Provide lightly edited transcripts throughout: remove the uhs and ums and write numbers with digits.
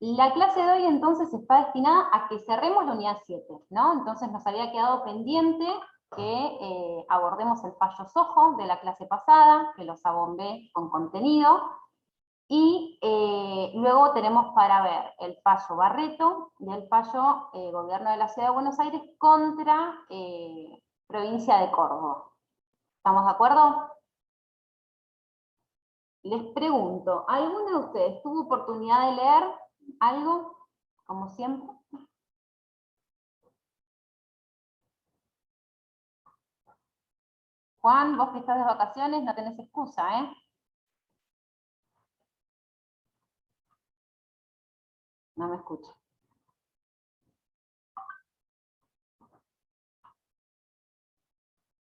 La clase de hoy entonces está destinada a que cerremos la unidad 7, ¿no? Entonces nos había quedado pendiente que abordemos el fallo Sojo de la clase pasada, que los abombé con contenido, y luego tenemos para ver el fallo Barreto y el fallo Gobierno de la Ciudad de Buenos Aires contra Provincia de Córdoba. ¿Estamos de acuerdo? Les pregunto, ¿alguno de ustedes tuvo oportunidad de leer algo, como siempre? Juan, vos que estás de vacaciones no tenés excusa, ¿eh? No me escucho.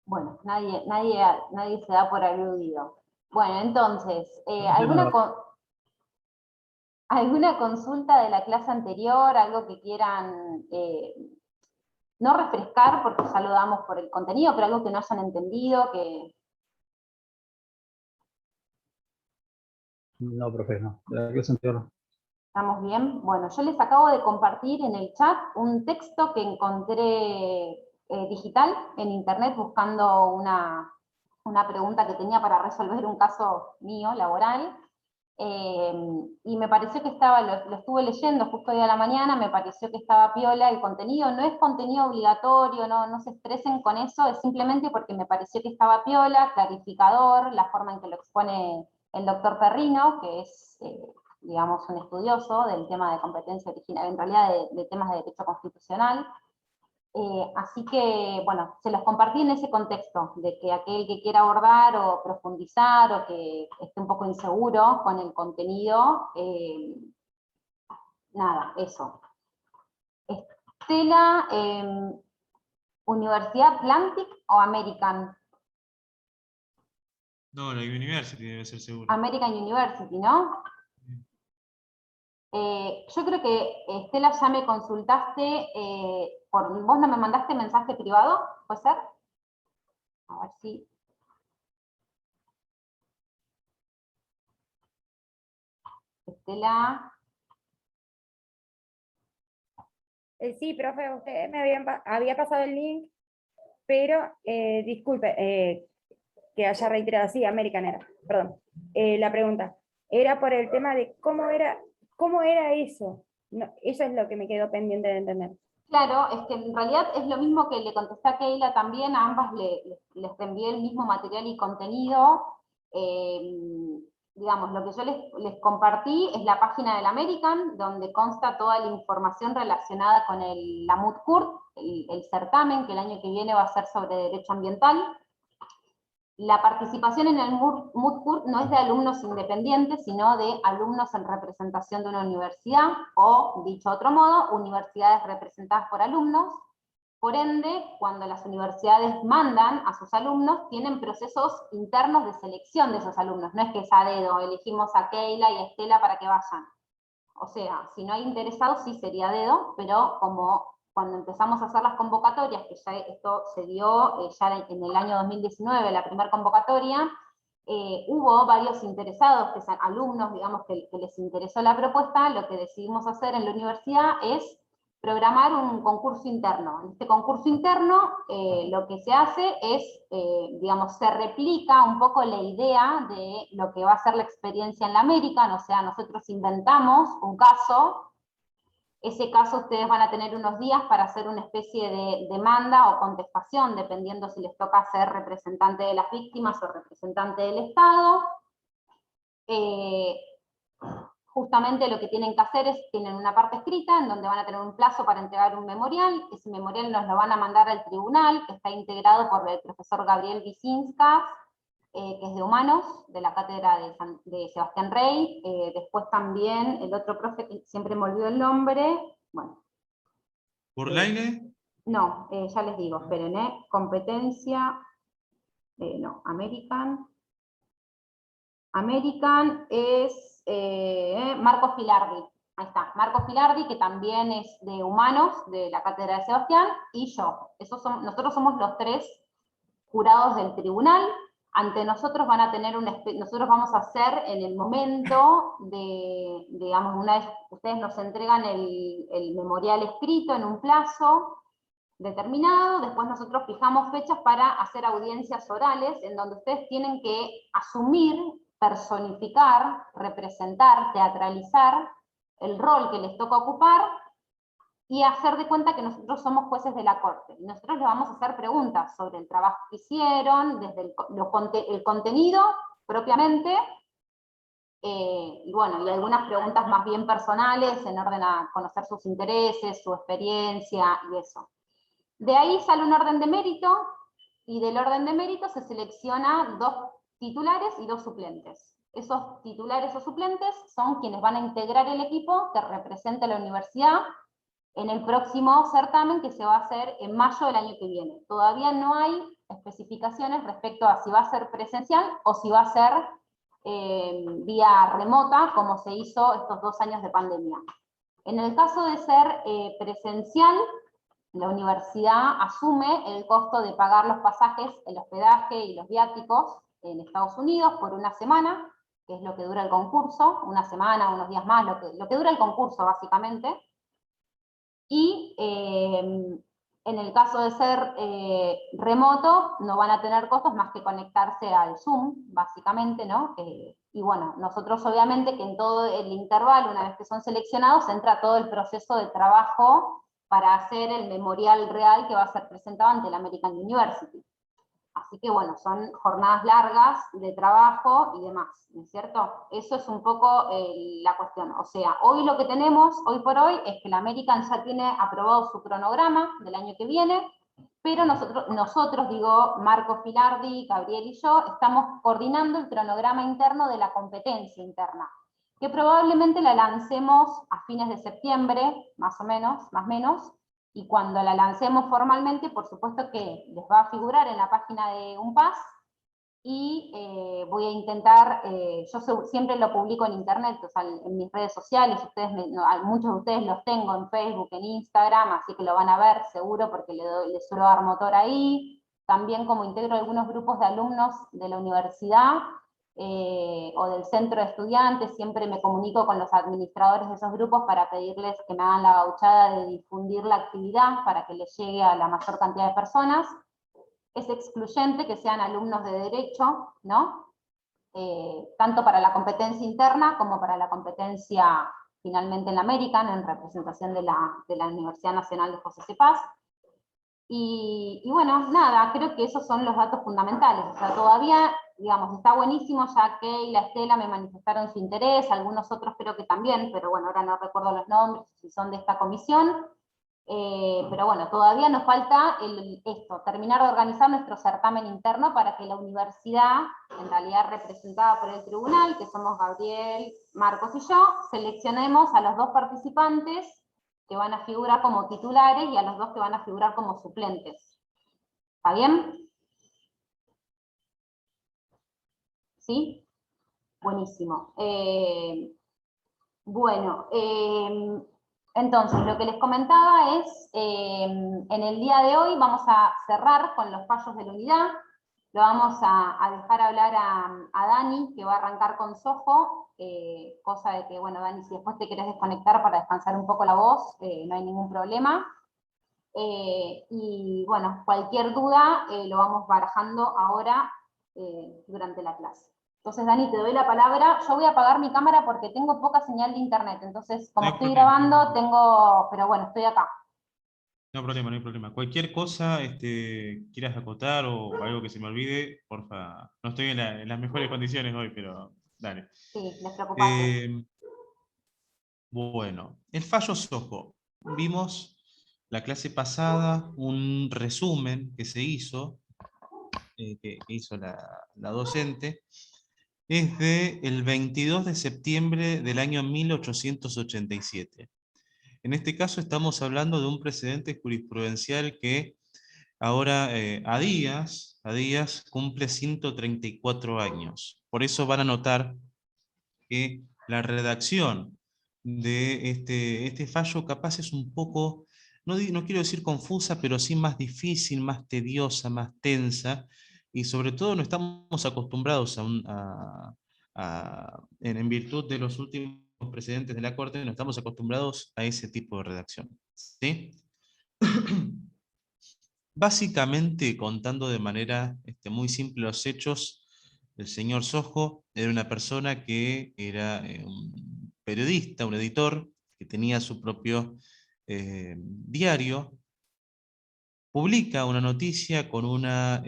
Bueno, nadie se da por aludido. Bueno, entonces, ¿alguna consulta de la clase anterior? ¿Algo que quieran no refrescar, porque ya lo damos por el contenido, pero algo que no hayan entendido? No, profe, no. De la clase anterior no. ¿Estamos bien? Bueno, yo les acabo de compartir en el chat un texto que encontré digital en internet buscando una pregunta que tenía para resolver un caso mío, laboral, y me pareció que estaba, lo estuve leyendo justo hoy a la mañana, me pareció que estaba piola el contenido, no es contenido obligatorio, no se estresen con eso, es simplemente porque me pareció que estaba piola, clarificador, la forma en que lo expone el doctor Perrino, que es, digamos, un estudioso del tema de competencia original, en realidad de temas de derecho constitucional. Así que, bueno, se los compartí en ese contexto, de que aquel que quiera abordar o profundizar o que esté un poco inseguro con el contenido, nada, eso. Estela, ¿Universidad Atlantic o American? No, la University debe ser seguro. American University, ¿no? Yo creo que, Estela, ya me consultaste, ¿vos no me mandaste mensaje privado? ¿Puede ser? A ver si... Estela... Sí, profe, usted me había pasado el link, pero disculpe que haya reiterado, sí, American era, perdón. La pregunta era por el tema de cómo era eso. No, eso es lo que me quedó pendiente de entender. Claro, es que en realidad es lo mismo que le contesté a Keila también, a ambas les envié el mismo material y contenido. Digamos, lo que yo les compartí es la página del American, donde consta toda la información relacionada con la MUTCURT, el certamen que el año que viene va a ser sobre derecho ambiental. La participación en el MUTCURT no es de alumnos independientes, sino de alumnos en representación de una universidad, o, dicho de otro modo, universidades representadas por alumnos. Por ende, cuando las universidades mandan a sus alumnos, tienen procesos internos de selección de esos alumnos. No es que es a dedo, elegimos a Keila y a Estela para que vayan. O sea, si no hay interesados, sí sería a dedo, pero como cuando empezamos a hacer las convocatorias, que ya esto se dio ya en el año 2019, la primera convocatoria, hubo varios interesados, que son alumnos, digamos, que les interesó la propuesta. Lo que decidimos hacer en la universidad es programar un concurso interno. En este concurso interno lo que se hace es, digamos, se replica un poco la idea de lo que va a ser la experiencia en la American, o sea, nosotros inventamos un caso. Ese caso ustedes van a tener unos días para hacer una especie de demanda o contestación, dependiendo si les toca ser representante de las víctimas o representante del Estado. Justamente lo que tienen que hacer es, tienen una parte escrita en donde van a tener un plazo para entregar un memorial. Ese memorial nos lo van a mandar al tribunal, que está integrado por el profesor Gabriel Vicinska, que es de Humanos, de la cátedra de Sebastián Rey. Después también el otro profe, que siempre me olvido el nombre, bueno. ¿Borlaine? No, ya les digo, esperen, competencia, no, American es Marcos Filardi, ahí está, Marcos Filardi, que también es de Humanos, de la cátedra de Sebastián, y yo. Nosotros somos los tres jurados del tribunal. ante nosotros van a tener nosotros vamos a hacer en el momento de, digamos, una vez ustedes nos entregan el memorial escrito en un plazo determinado, después nosotros fijamos fechas para hacer audiencias orales, en donde ustedes tienen que asumir, personificar, representar, teatralizar el rol que les toca ocupar, y hacer de cuenta que nosotros somos jueces de la corte. Y nosotros les vamos a hacer preguntas sobre el trabajo que hicieron, desde el contenido propiamente, y bueno, y algunas preguntas más bien personales, en orden a conocer sus intereses, su experiencia y eso. De ahí sale un orden de mérito, y del orden de mérito se selecciona 2 titulares y 2 suplentes. Esos titulares o suplentes son quienes van a integrar el equipo que represente a la universidad en el próximo certamen que se va a hacer en mayo del año que viene. Todavía no hay especificaciones respecto a si va a ser presencial o si va a ser vía remota, como se hizo estos 2 años de pandemia. En el caso de ser presencial, la universidad asume el costo de pagar los pasajes, el hospedaje y los viáticos en Estados Unidos por una semana, que es lo que dura el concurso, una semana, unos días más, lo que dura el concurso básicamente. Y en el caso de ser remoto, no van a tener costos más que conectarse al Zoom, básicamente, ¿no? Y bueno, nosotros obviamente que en todo el intervalo, una vez que son seleccionados, entra todo el proceso de trabajo para hacer el memorial real que va a ser presentado ante la American University. Así que bueno, son jornadas largas de trabajo y demás, ¿no es cierto? Eso es un poco la cuestión. O sea, hoy lo que tenemos, hoy por hoy, es que la American ya tiene aprobado su cronograma del año que viene, pero nosotros digo, Marco Filardi, Gabriel y yo, estamos coordinando el cronograma interno de la competencia interna, que probablemente la lancemos a fines de septiembre, más o menos, más o menos, y cuando la lancemos formalmente, por supuesto que les va a figurar en la página de UNPAS, y voy a intentar, yo siempre lo publico en internet, o sea, en mis redes sociales, muchos de ustedes los tengo en Facebook, en Instagram, así que lo van a ver seguro, porque les suelo dar motor ahí. También como integro algunos grupos de alumnos de la universidad, o del centro de estudiantes, siempre me comunico con los administradores de esos grupos para pedirles que me hagan la gauchada de difundir la actividad para que les llegue a la mayor cantidad de personas. Es excluyente que sean alumnos de derecho, ¿no? Tanto para la competencia interna como para la competencia finalmente en la American, en representación de la Universidad Nacional de José C. Paz. Y bueno, nada, creo que esos son los datos fundamentales. O sea, todavía, digamos, está buenísimo, ya que y la Estela me manifestaron su interés, algunos otros creo que también, pero bueno, ahora no recuerdo los nombres, si son de esta comisión. Pero bueno, todavía nos falta terminar de organizar nuestro certamen interno para que la universidad, en realidad representada por el tribunal, que somos Gabriel, Marcos y yo, seleccionemos a los 2 participantes que van a figurar como titulares y a los 2 que van a figurar como suplentes. ¿Está bien? ¿Sí? Buenísimo. Bueno, entonces, lo que les comentaba es, en el día de hoy vamos a cerrar con los fallos de la unidad, lo vamos a dejar hablar a Dani, que va a arrancar con Soho, cosa de que, bueno, Dani, si después te querés desconectar para descansar un poco la voz, no hay ningún problema. Y bueno, cualquier duda lo vamos barajando ahora durante la clase. Entonces, Dani, te doy la palabra. Yo voy a apagar mi cámara porque tengo poca señal de internet. Entonces, como No hay estoy problema, grabando, pero bueno, estoy acá. no hay problema, no hay problema. Cualquier cosa quieras acotar o algo que se me olvide, porfa. No estoy en las mejores condiciones hoy, pero dale. Sí, les preocupaste. Bueno, el fallo Soho. Vimos la clase pasada un resumen que se hizo, que hizo la docente, es del 22 de septiembre del año 1887. En este caso estamos hablando de un precedente jurisprudencial que ahora a días cumple 134 años. Por eso van a notar que la redacción de este fallo capaz es un poco, no quiero decir confusa, pero sí más difícil, más tediosa, más tensa, y sobre todo no estamos acostumbrados en virtud de los últimos precedentes de la Corte, no estamos acostumbrados a ese tipo de redacción. ¿Sí? Básicamente, contando de manera muy simple los hechos, el señor Sojo era una persona que era un periodista, un editor, que tenía su propio diario, publica una noticia con una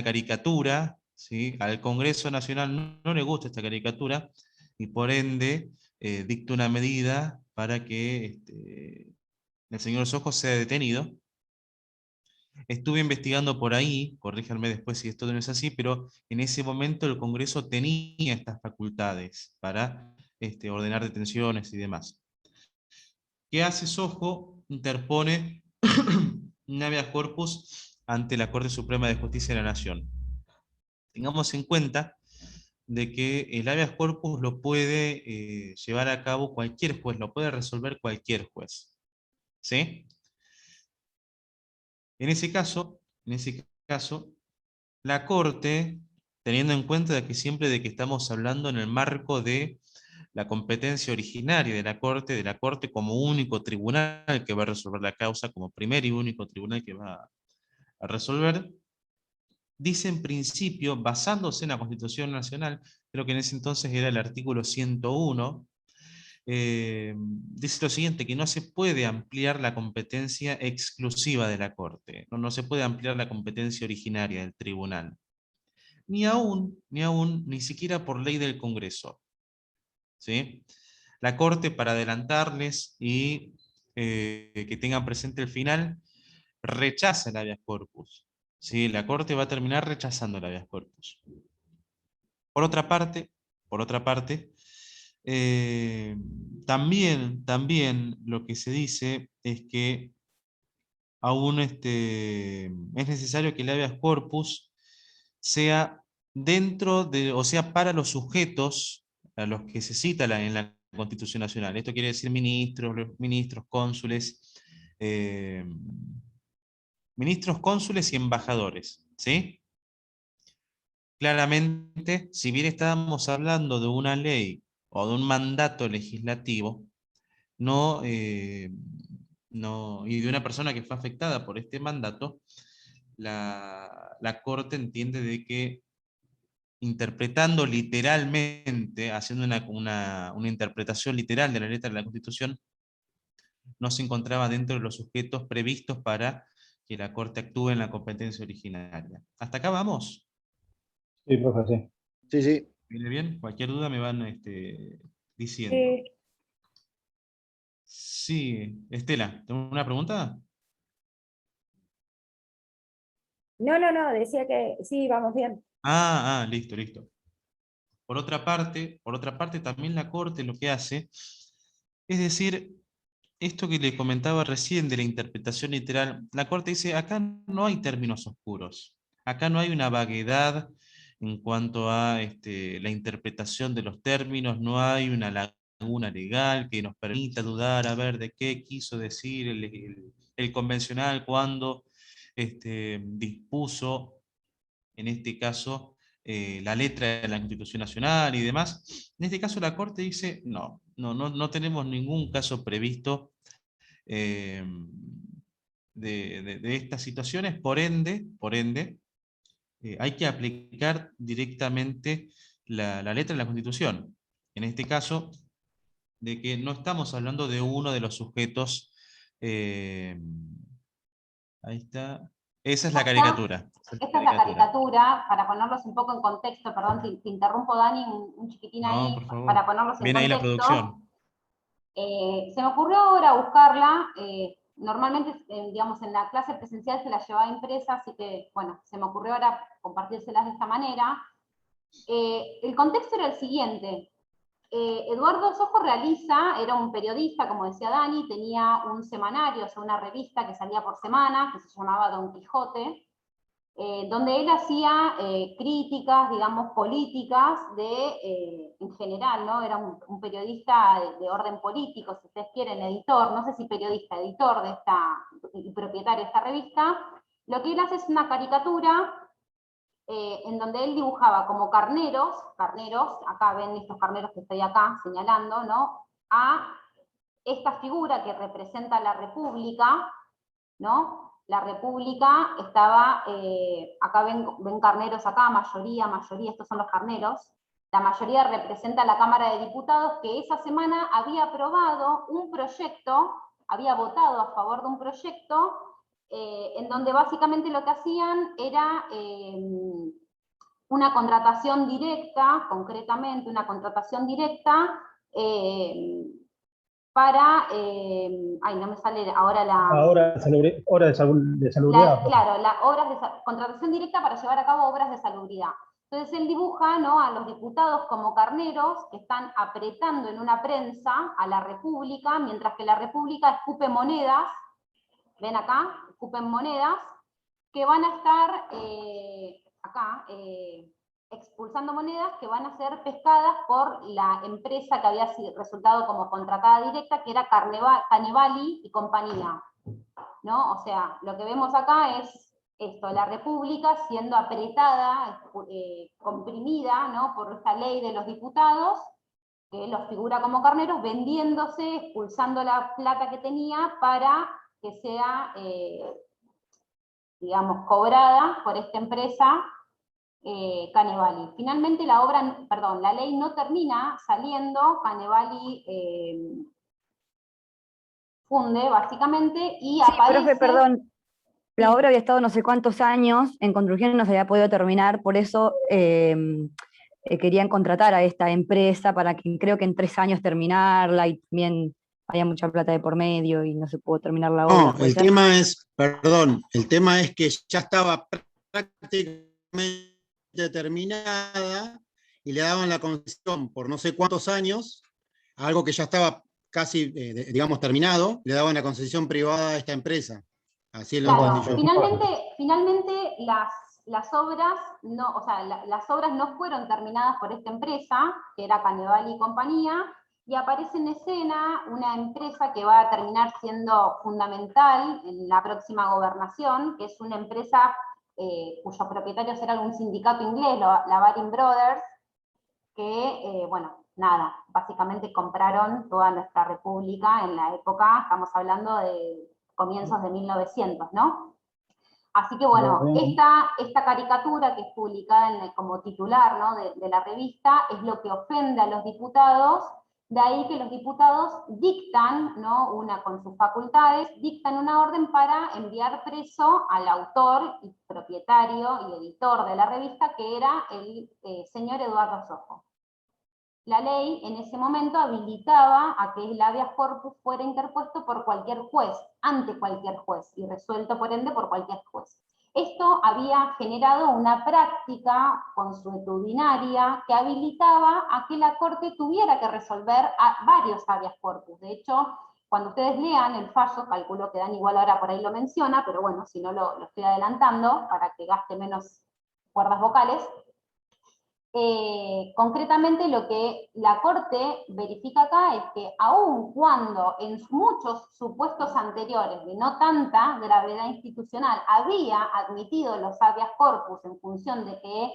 caricatura, ¿sí? Al Congreso Nacional no le gusta esta caricatura, y por ende dicta una medida para que el señor Sojo sea detenido. Estuve investigando por ahí, corríjanme después si esto no es así, pero en ese momento el Congreso tenía estas facultades para ordenar detenciones y demás. ¿Qué hace Sojo? Interpone un habeas corpus ante la Corte Suprema de Justicia de la Nación. Tengamos en cuenta de que el habeas corpus lo puede llevar a cabo cualquier juez, lo puede resolver cualquier juez. ¿Sí? En ese caso, la Corte, teniendo en cuenta de que siempre de que estamos hablando en el marco de la competencia originaria de la Corte como único tribunal que va a resolver la causa, como primer y único tribunal que va a resolver, dice en principio, basándose en la Constitución Nacional, creo que en ese entonces era el artículo 101, dice lo siguiente, que no se puede ampliar la competencia exclusiva de la Corte, no se puede ampliar la competencia originaria del tribunal, ni siquiera por ley del Congreso. ¿Sí? La Corte, para adelantarles y que tengan presente el final, rechaza el habeas corpus. ¿Sí? La Corte va a terminar rechazando el habeas corpus. Por otra parte, también lo que se dice es que aún es necesario que el habeas corpus sea dentro de, o sea, para los sujetos a los que se cita en la Constitución Nacional. Esto quiere decir ministros, cónsules y embajadores, ¿sí? Claramente, si bien estábamos hablando de una ley o de un mandato legislativo, no, y de una persona que fue afectada por este mandato, la Corte entiende de que interpretando literalmente, haciendo una interpretación literal de la letra de la Constitución, no se encontraba dentro de los sujetos previstos para que la Corte actúe en la competencia originaria. ¿Hasta acá vamos? Sí, profe, sí. Sí, sí. ¿Viene bien? Cualquier duda me van diciendo. Sí. Sí, Estela, ¿tengo una pregunta? No, decía que sí, vamos bien. Listo. Por otra parte, también la Corte lo que hace es decir, esto que le comentaba recién de la interpretación literal, la Corte dice, acá no hay términos oscuros, acá no hay una vaguedad en cuanto a la interpretación de los términos, no hay una laguna legal que nos permita dudar a ver de qué quiso decir el convencional cuando dispuso, en este caso, la letra de la Constitución Nacional y demás. En este caso la Corte dice, no tenemos ningún caso previsto eh, de estas situaciones, por ende, hay que aplicar directamente la letra de la Constitución. En este caso, de que no estamos hablando de uno de los sujetos. Ahí está. Esa es la caricatura. Esta es la caricatura, para ponerlos un poco en contexto, perdón, te interrumpo, Dani, un chiquitín No, ahí, por favor. para ponerlos en Viene ahí la contexto. producción. Se me ocurrió ahora buscarla, normalmente, digamos, en la clase presencial se la llevaba impresa, así que, bueno, se me ocurrió ahora compartírselas de esta manera. El contexto era el siguiente. Eduardo Sojo era un periodista, como decía Dani, tenía un semanario, o sea, una revista que salía por semana, que se llamaba Don Quijote, donde él hacía críticas, digamos, políticas en general, ¿no? Era un periodista de orden político, si ustedes quieren, editor, no sé si periodista, editor y propietario de esta revista. Lo que él hace es una caricatura en donde él dibujaba como carneros, acá ven estos carneros que estoy acá señalando, ¿no? A esta figura que representa la República, ¿no? La República estaba, acá ven carneros acá, mayoría, estos son los carneros. La mayoría representa la Cámara de Diputados, que esa semana había aprobado un proyecto, había votado a favor de un proyecto, en donde básicamente lo que hacían era una contratación directa, concretamente una contratación directa, para, ay, no me sale ahora la... Ahora hora de salubridad. Claro, contratación directa para llevar a cabo obras de salubridad. Entonces él dibuja, ¿no?, a los diputados como carneros que están apretando en una prensa a la República, mientras que la República escupe monedas, ven acá, escupen monedas, que van a estar acá, expulsando monedas que van a ser pescadas por la empresa que había resultado como contratada directa, que era Canevali y compañía, ¿no? O sea, lo que vemos acá es esto, la República siendo apretada, comprimida, ¿no?, por esta ley de los diputados, que los figura como carneros, vendiéndose, expulsando la plata que tenía para que sea, digamos, cobrada por esta empresa Canevali. Finalmente la ley no termina saliendo, Canevali funde básicamente y Sí, aparece... profe, perdón. La Sí. obra había estado no sé cuántos años en construcción y no se había podido terminar, por eso querían contratar a esta empresa para que creo que en 3 años terminarla, y también había mucha plata de por medio y no se pudo terminar la obra. No, el tema es, perdón, el tema es que ya estaba prácticamente terminada y le daban la concesión por no sé cuántos años, algo que ya estaba casi, digamos, terminado, le daban la concesión privada a esta empresa. Así lo entendí yo. Finalmente las obras no, o sea, las obras no fueron terminadas por esta empresa, que era Canevali y compañía, y aparece en escena una empresa que va a terminar siendo fundamental en la próxima gobernación, que es una empresa cuyos propietarios eran un sindicato inglés, la Baring Brothers, que, bueno, nada, básicamente compraron toda nuestra república en la época, estamos hablando de comienzos de 1900, ¿no? Así que bueno, esta caricatura que es publicada como titular, ¿no?, de la revista, es lo que ofende a los diputados, de ahí que los diputados dictan, ¿no?, con sus facultades, dictan una orden para enviar preso al autor y propietario y editor de la revista, que era el señor Eduardo Sojo. La ley en ese momento habilitaba a que el habeas corpus fuera interpuesto por cualquier juez, ante cualquier juez, y resuelto por ende por cualquier juez. Esto había generado una práctica consuetudinaria que habilitaba a que la Corte tuviera que resolver varios habeas corpus. De hecho, cuando ustedes lean el fallo, calculo que Dan igual ahora por ahí lo menciona, pero bueno, si no lo estoy adelantando para que gaste menos cuerdas vocales. Concretamente lo que la Corte verifica acá es que aun cuando en muchos supuestos anteriores de no tanta gravedad institucional había admitido los habeas corpus en función de que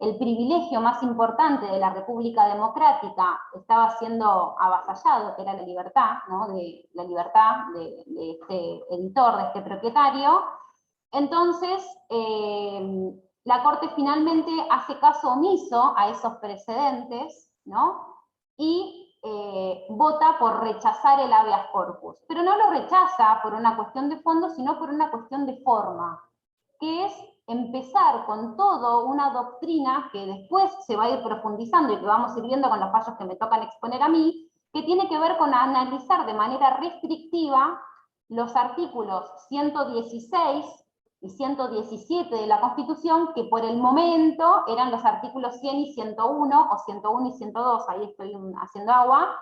el privilegio más importante de la República Democrática estaba siendo avasallado, que era la libertad, ¿no?, la libertad de este editor, de este propietario, entonces la Corte finalmente hace caso omiso a esos precedentes, ¿no?, y vota por rechazar el habeas corpus. Pero no lo rechaza por una cuestión de fondo, sino por una cuestión de forma, que es empezar con toda una doctrina que después se va a ir profundizando y que vamos a ir viendo con los fallos que me tocan exponer a mí, que tiene que ver con analizar de manera restrictiva los artículos 116 y 117 de la Constitución, que por el momento eran los artículos 100 y 101, o 101 y 102, ahí estoy haciendo agua,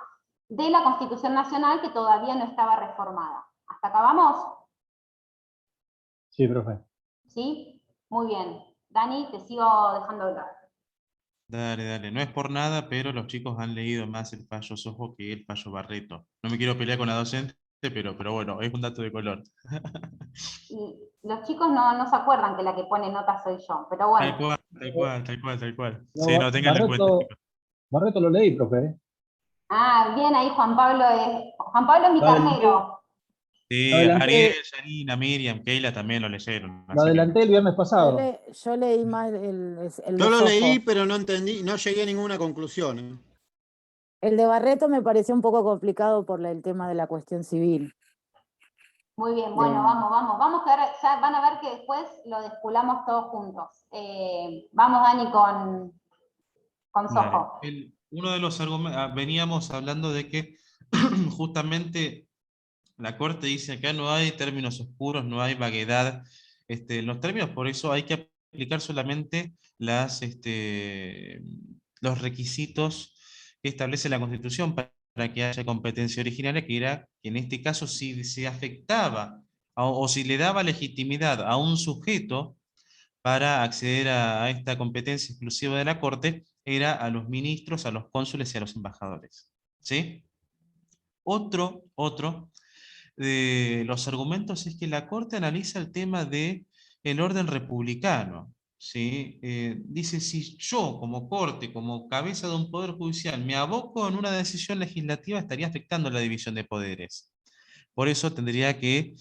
de la Constitución Nacional, que todavía no estaba reformada. ¿Hasta acá vamos? Sí, profe. ¿Sí? Muy bien. Dani, te sigo dejando hablar. Dale. No es por nada, pero los chicos han leído más el fallo Sojo que el fallo Barreto. No me quiero pelear con la docente, pero bueno, es un dato de color. Y los chicos no se acuerdan que la que pone notas soy yo, pero bueno. Tal cual, tal cual, tal cual. No, Sí, no, tengan en cuenta, chicos. Barreto lo leí, profe. Ah, bien ahí Juan Pablo es mi Lo adelanté, carnero. Sí, lo Ariel, adelanté, Janina, Miriam, Keila también lo leyeron. lo Así que adelanté el viernes pasado. Yo leí más el Yo de lo leí, Sofo. pero no entendí, no llegué a ninguna conclusión. El de Barreto me pareció un poco complicado por el tema de la cuestión civil. Muy bien, bueno, vamos, que ahora ya van a ver que después lo desculamos todos juntos. Vamos, Dani, con dale. Soho. Uno de los argumentos, veníamos hablando de que justamente la Corte dice acá no hay términos oscuros, no hay vaguedad en los términos, por eso hay que aplicar solamente los requisitos que establece la Constitución para que haya competencia originaria, que era que en este caso si se afectaba o si le daba legitimidad a un sujeto para acceder a esta competencia exclusiva de la Corte, era a los ministros, a los cónsules y a los embajadores. ¿Sí? Otro de los argumentos es que la Corte analiza el tema de el orden republicano. ¿Sí? Dice, si yo como Corte, como cabeza de un poder judicial, me aboco en una decisión legislativa, estaría afectando la división de poderes. Por eso tendría que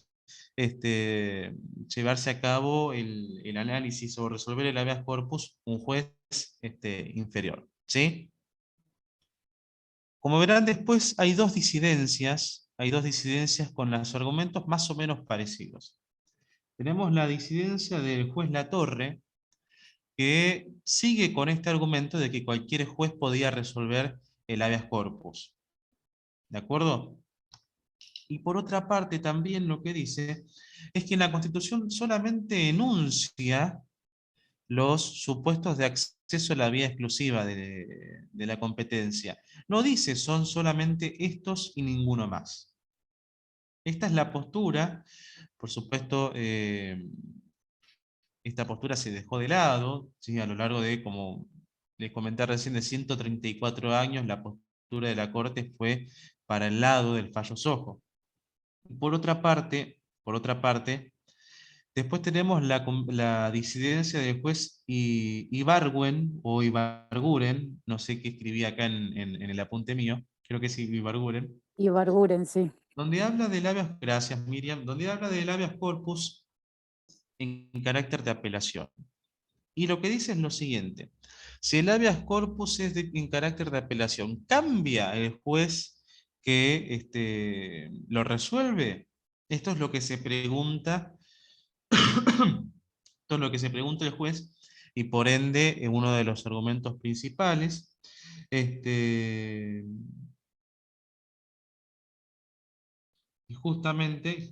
llevarse a cabo el análisis o resolver el habeas corpus un juez inferior. ¿Sí? Como verán después hay dos disidencias con los argumentos más o menos parecidos. Tenemos la disidencia del juez Latorre, que sigue con este argumento de que cualquier juez podía resolver el habeas corpus. ¿De acuerdo? Y por otra parte también lo que dice es que la Constitución solamente enuncia los supuestos de acceso a la vía exclusiva de la competencia. No dice son solamente estos y ninguno más. Esta es la postura, por supuesto, esta postura se dejó de lado, ¿sí? A lo largo de, como les comenté recién, de 134 años, la postura de la Corte fue para el lado del fallo Sojo. Por otra parte, después tenemos la disidencia del juez Ibargüen, o Ibarguren, no sé qué escribí acá en el apunte mío, creo que es Ibarguren, Y Barguren, sí. donde habla del habeas, gracias Miriam, donde habla del habeas corpus en carácter de apelación. Y lo que dice es lo siguiente: si el habeas corpus es en carácter de apelación, ¿cambia el juez que lo resuelve? Esto es lo que se pregunta, esto es lo que se pregunta el juez, y por ende, uno de los argumentos principales. Y justamente,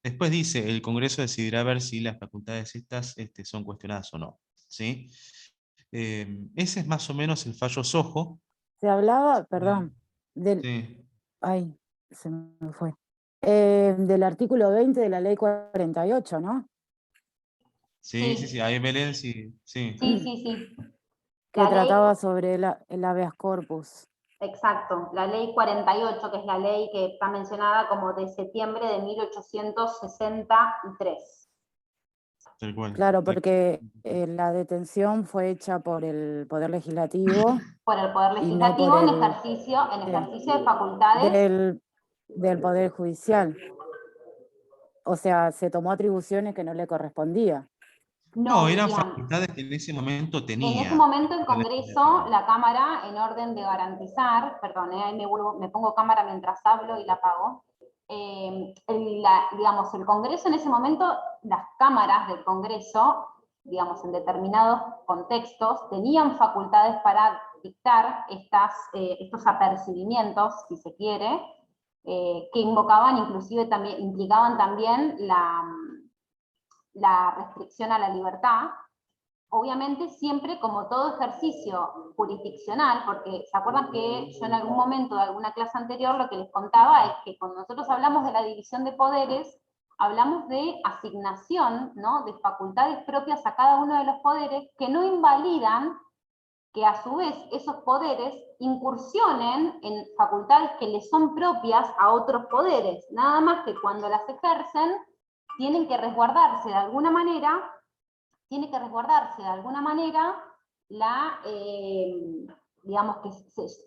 después dice, el Congreso decidirá ver si las facultades estas son cuestionadas o no. ¿Sí? Ese es más o menos el fallo Sojo. Se hablaba, perdón, del, Sí, ay, se me fue. Del artículo 20 de la ley 48, ¿no? sí, ahí Belén, sí. Sí. Que La trataba ley, sobre el habeas corpus. exacto, la ley 48, que es la ley que está mencionada como de septiembre de 1863. Tal cual. Claro, porque la detención fue hecha por el Poder Legislativo Por el Poder y no por Legislativo en ejercicio de facultades. del Poder Judicial. O sea, se tomó atribuciones que no le correspondía. No, eran Miriam. facultades que en ese momento En tenía. ese momento el el Congreso, legislativo. la Cámara, en orden de garantizar, perdón, ahí me pongo cámara mientras hablo y la apago. Digamos, el Congreso en ese momento, las cámaras del Congreso, digamos, en determinados contextos, tenían facultades para dictar estos apercibimientos, si se quiere, que invocaban implicaban también la restricción a la libertad. Obviamente siempre como todo ejercicio jurisdiccional, porque se acuerdan que yo en algún momento de alguna clase anterior lo que les contaba es que cuando nosotros hablamos de la división de poderes, hablamos de asignación, ¿no?, de facultades propias a cada uno de los poderes que no invalidan que a su vez esos poderes incursionen en facultades que les son propias a otros poderes, nada más que cuando las ejercen tienen que resguardarse de alguna manera tiene que resguardarse de alguna manera digamos,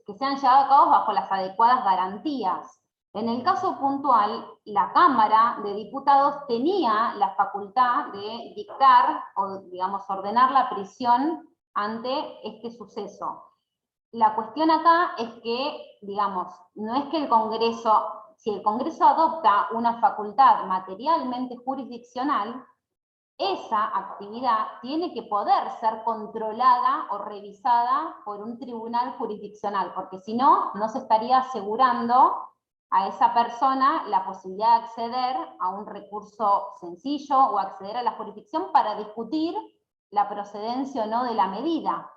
que sean llevados a cabo bajo las adecuadas garantías. En el caso puntual, la Cámara de Diputados tenía la facultad de dictar o, digamos, ordenar la prisión ante este suceso. La cuestión acá es que, digamos, no es que el Congreso, si el Congreso adopta una facultad materialmente jurisdiccional, esa actividad tiene que poder ser controlada o revisada por un tribunal jurisdiccional, porque si no, no se estaría asegurando a esa persona la posibilidad de acceder a un recurso sencillo o acceder a la jurisdicción para discutir la procedencia o no de la medida.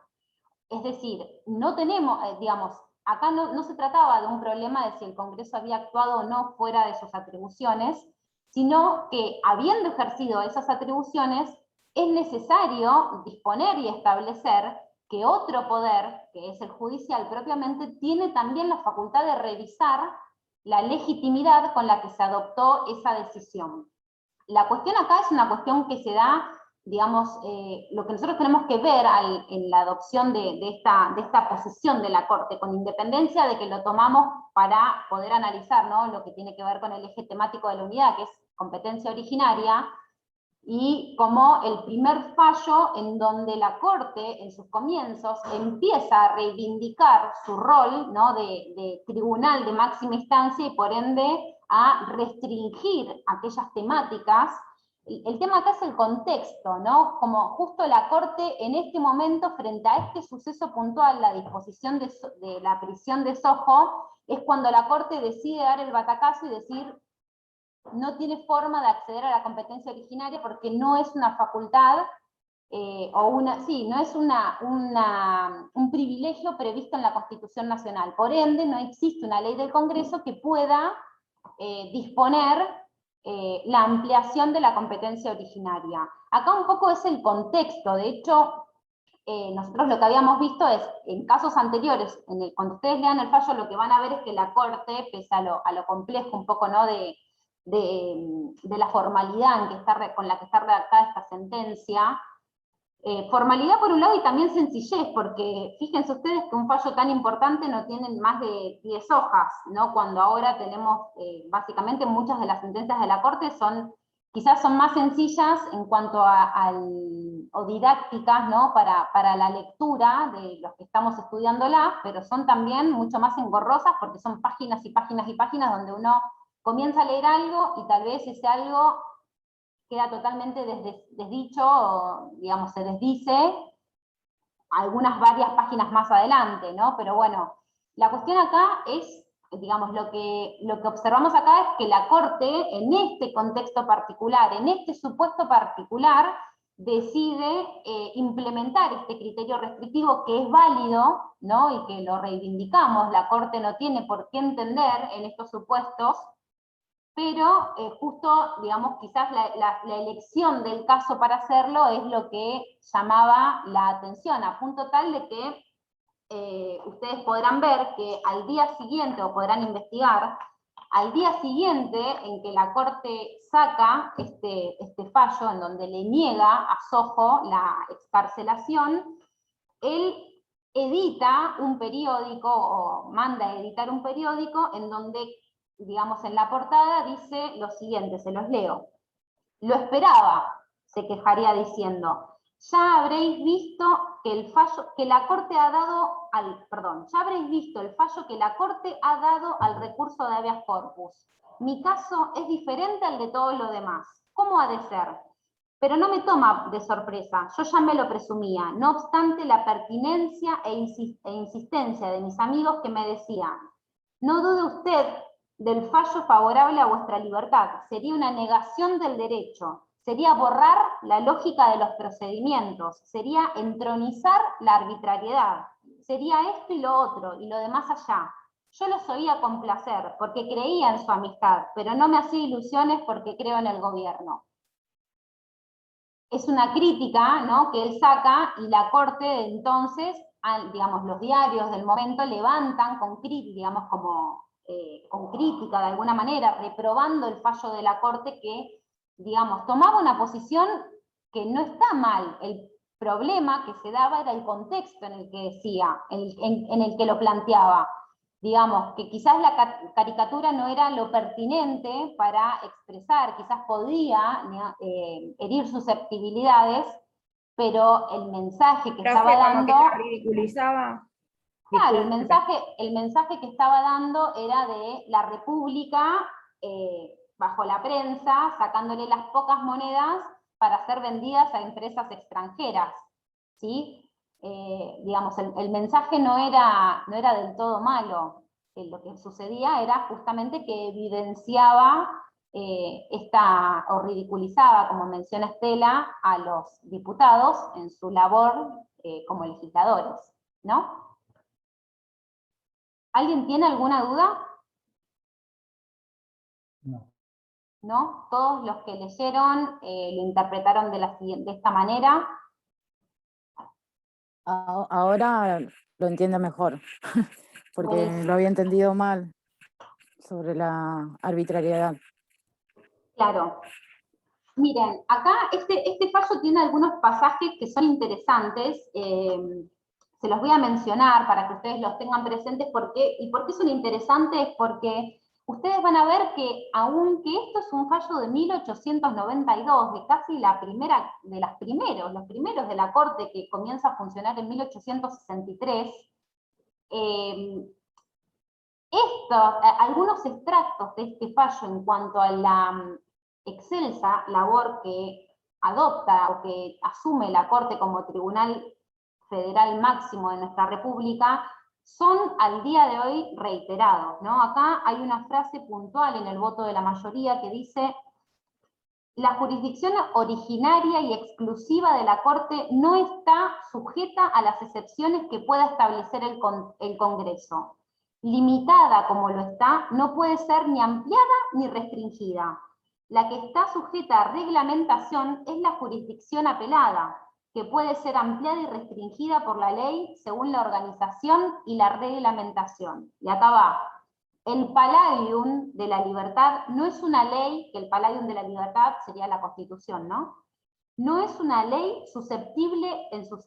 Es decir, no tenemos, digamos, acá no se trataba de un problema de si el Congreso había actuado o no fuera de sus atribuciones, sino que, habiendo ejercido esas atribuciones, es necesario disponer y establecer que otro poder, que es el judicial propiamente, tiene también la facultad de revisar la legitimidad con la que se adoptó esa decisión. La cuestión acá es una cuestión que se da, digamos, lo que nosotros tenemos que ver en la adopción de esta posición de la Corte, con independencia de que lo tomamos para poder analizar, ¿no?, lo que tiene que ver con el eje temático de la unidad, que es competencia originaria, y como el primer fallo en donde la Corte, en sus comienzos, empieza a reivindicar su rol, ¿no?, de tribunal de máxima instancia y por ende a restringir aquellas temáticas. El tema acá es el contexto, ¿no? Como justo la Corte en este momento, frente a este suceso puntual, la disposición de la prisión de Sojo, es cuando la Corte decide dar el batacazo y decir: no tiene forma de acceder a la competencia originaria porque no es una facultad, no es un privilegio previsto en la Constitución Nacional. Por ende, no existe una ley del Congreso que pueda disponer la ampliación de la competencia originaria. Acá un poco es el contexto. De hecho, nosotros lo que habíamos visto es, en casos anteriores, cuando ustedes lean el fallo, lo que van a ver es que la Corte, pese a lo complejo un poco, ¿no?, de la formalidad con la que está redactada esta sentencia, formalidad por un lado y también sencillez, porque fíjense ustedes que un fallo tan importante no tiene más de 10 hojas, ¿no?, cuando ahora tenemos, básicamente muchas de las sentencias de la Corte quizás son más sencillas en cuanto o didácticas, ¿no?, para la lectura de los que estamos estudiándola, pero son también mucho más engorrosas porque son páginas y páginas y páginas donde uno comienza a leer algo y tal vez ese algo queda totalmente desdicho, o, digamos, se desdice varias páginas más adelante, ¿no? Pero bueno, la cuestión acá es, digamos, lo que observamos acá es que la Corte, en este contexto particular, en este supuesto particular, decide implementar este criterio restrictivo que es válido, ¿no?, y que lo reivindicamos. La Corte no tiene por qué entender en estos supuestos, pero justo, digamos, quizás la elección del caso para hacerlo es lo que llamaba la atención, a punto tal de que ustedes podrán ver que al día siguiente, o podrán investigar, al día siguiente en que la Corte saca este fallo, en donde le niega a Sojo la excarcelación, él edita un periódico, o manda a editar un periódico, en donde, digamos, en la portada dice lo siguiente, se los leo: lo esperaba, se quejaría diciendo, ya habréis visto que el fallo que la Corte ha dado ya habréis visto el fallo que la Corte ha dado al recurso de habeas corpus. Mi caso es diferente al de todos los demás. ¿Cómo ha de ser? Pero no me toma de sorpresa, yo ya me lo presumía, no obstante la pertinencia e insistencia de mis amigos que me decían: no dude usted del fallo favorable a vuestra libertad, sería una negación del derecho, sería borrar la lógica de los procedimientos, sería entronizar la arbitrariedad, sería esto y lo otro, y lo demás allá. Yo los oía con placer, porque creía en su amistad, pero no me hacía ilusiones porque creo en el gobierno. Es una crítica, ¿no?, que él saca, y la Corte entonces, digamos, los diarios del momento levantan con crítica de alguna manera, reprobando el fallo de la Corte que, digamos, tomaba una posición que no está mal. El problema que se daba era el contexto en el que decía, en el que lo planteaba. Digamos, que quizás la caricatura no era lo pertinente para expresar, quizás podía herir susceptibilidades, pero el mensaje que estaba dando... Como que ridiculizaba. Claro, el mensaje que estaba dando era de la República bajo la prensa, sacándole las pocas monedas para ser vendidas a empresas extranjeras, ¿sí? Digamos, el mensaje no era del todo malo. Lo que sucedía era justamente que evidenciaba o ridiculizaba, como menciona Estela, a los diputados en su labor como legisladores, ¿no? ¿Alguien tiene alguna duda? No. ¿No? Todos los que leyeron lo interpretaron de esta manera. Ahora lo entiendo mejor, porque Buenísimo. lo había entendido mal sobre la arbitrariedad. Claro. Miren, acá este fallo tiene algunos pasajes que son interesantes, se los voy a mencionar para que ustedes los tengan presentes. ¿Y por qué son interesantes? Porque ustedes van a ver que, aunque esto es un fallo de 1892, de casi los primeros de la Corte, que comienza a funcionar en 1863, algunos extractos de este fallo en cuanto a la excelsa labor que adopta o que asume la Corte como Tribunal Federal máximo de nuestra República, son al día de hoy reiterados, ¿no? Acá hay una frase puntual en el voto de la mayoría que dice: la jurisdicción originaria y exclusiva de la Corte no está sujeta a las excepciones que pueda establecer el Congreso. Limitada como lo está, no puede ser ni ampliada ni restringida. La que está sujeta a reglamentación es la jurisdicción apelada, que puede ser ampliada y restringida por la ley según la organización y la reglamentación. Y acá va. El Palladium de la Libertad no es una ley, que el Palladium de la Libertad sería la Constitución, ¿no? No es una ley suspendible en sus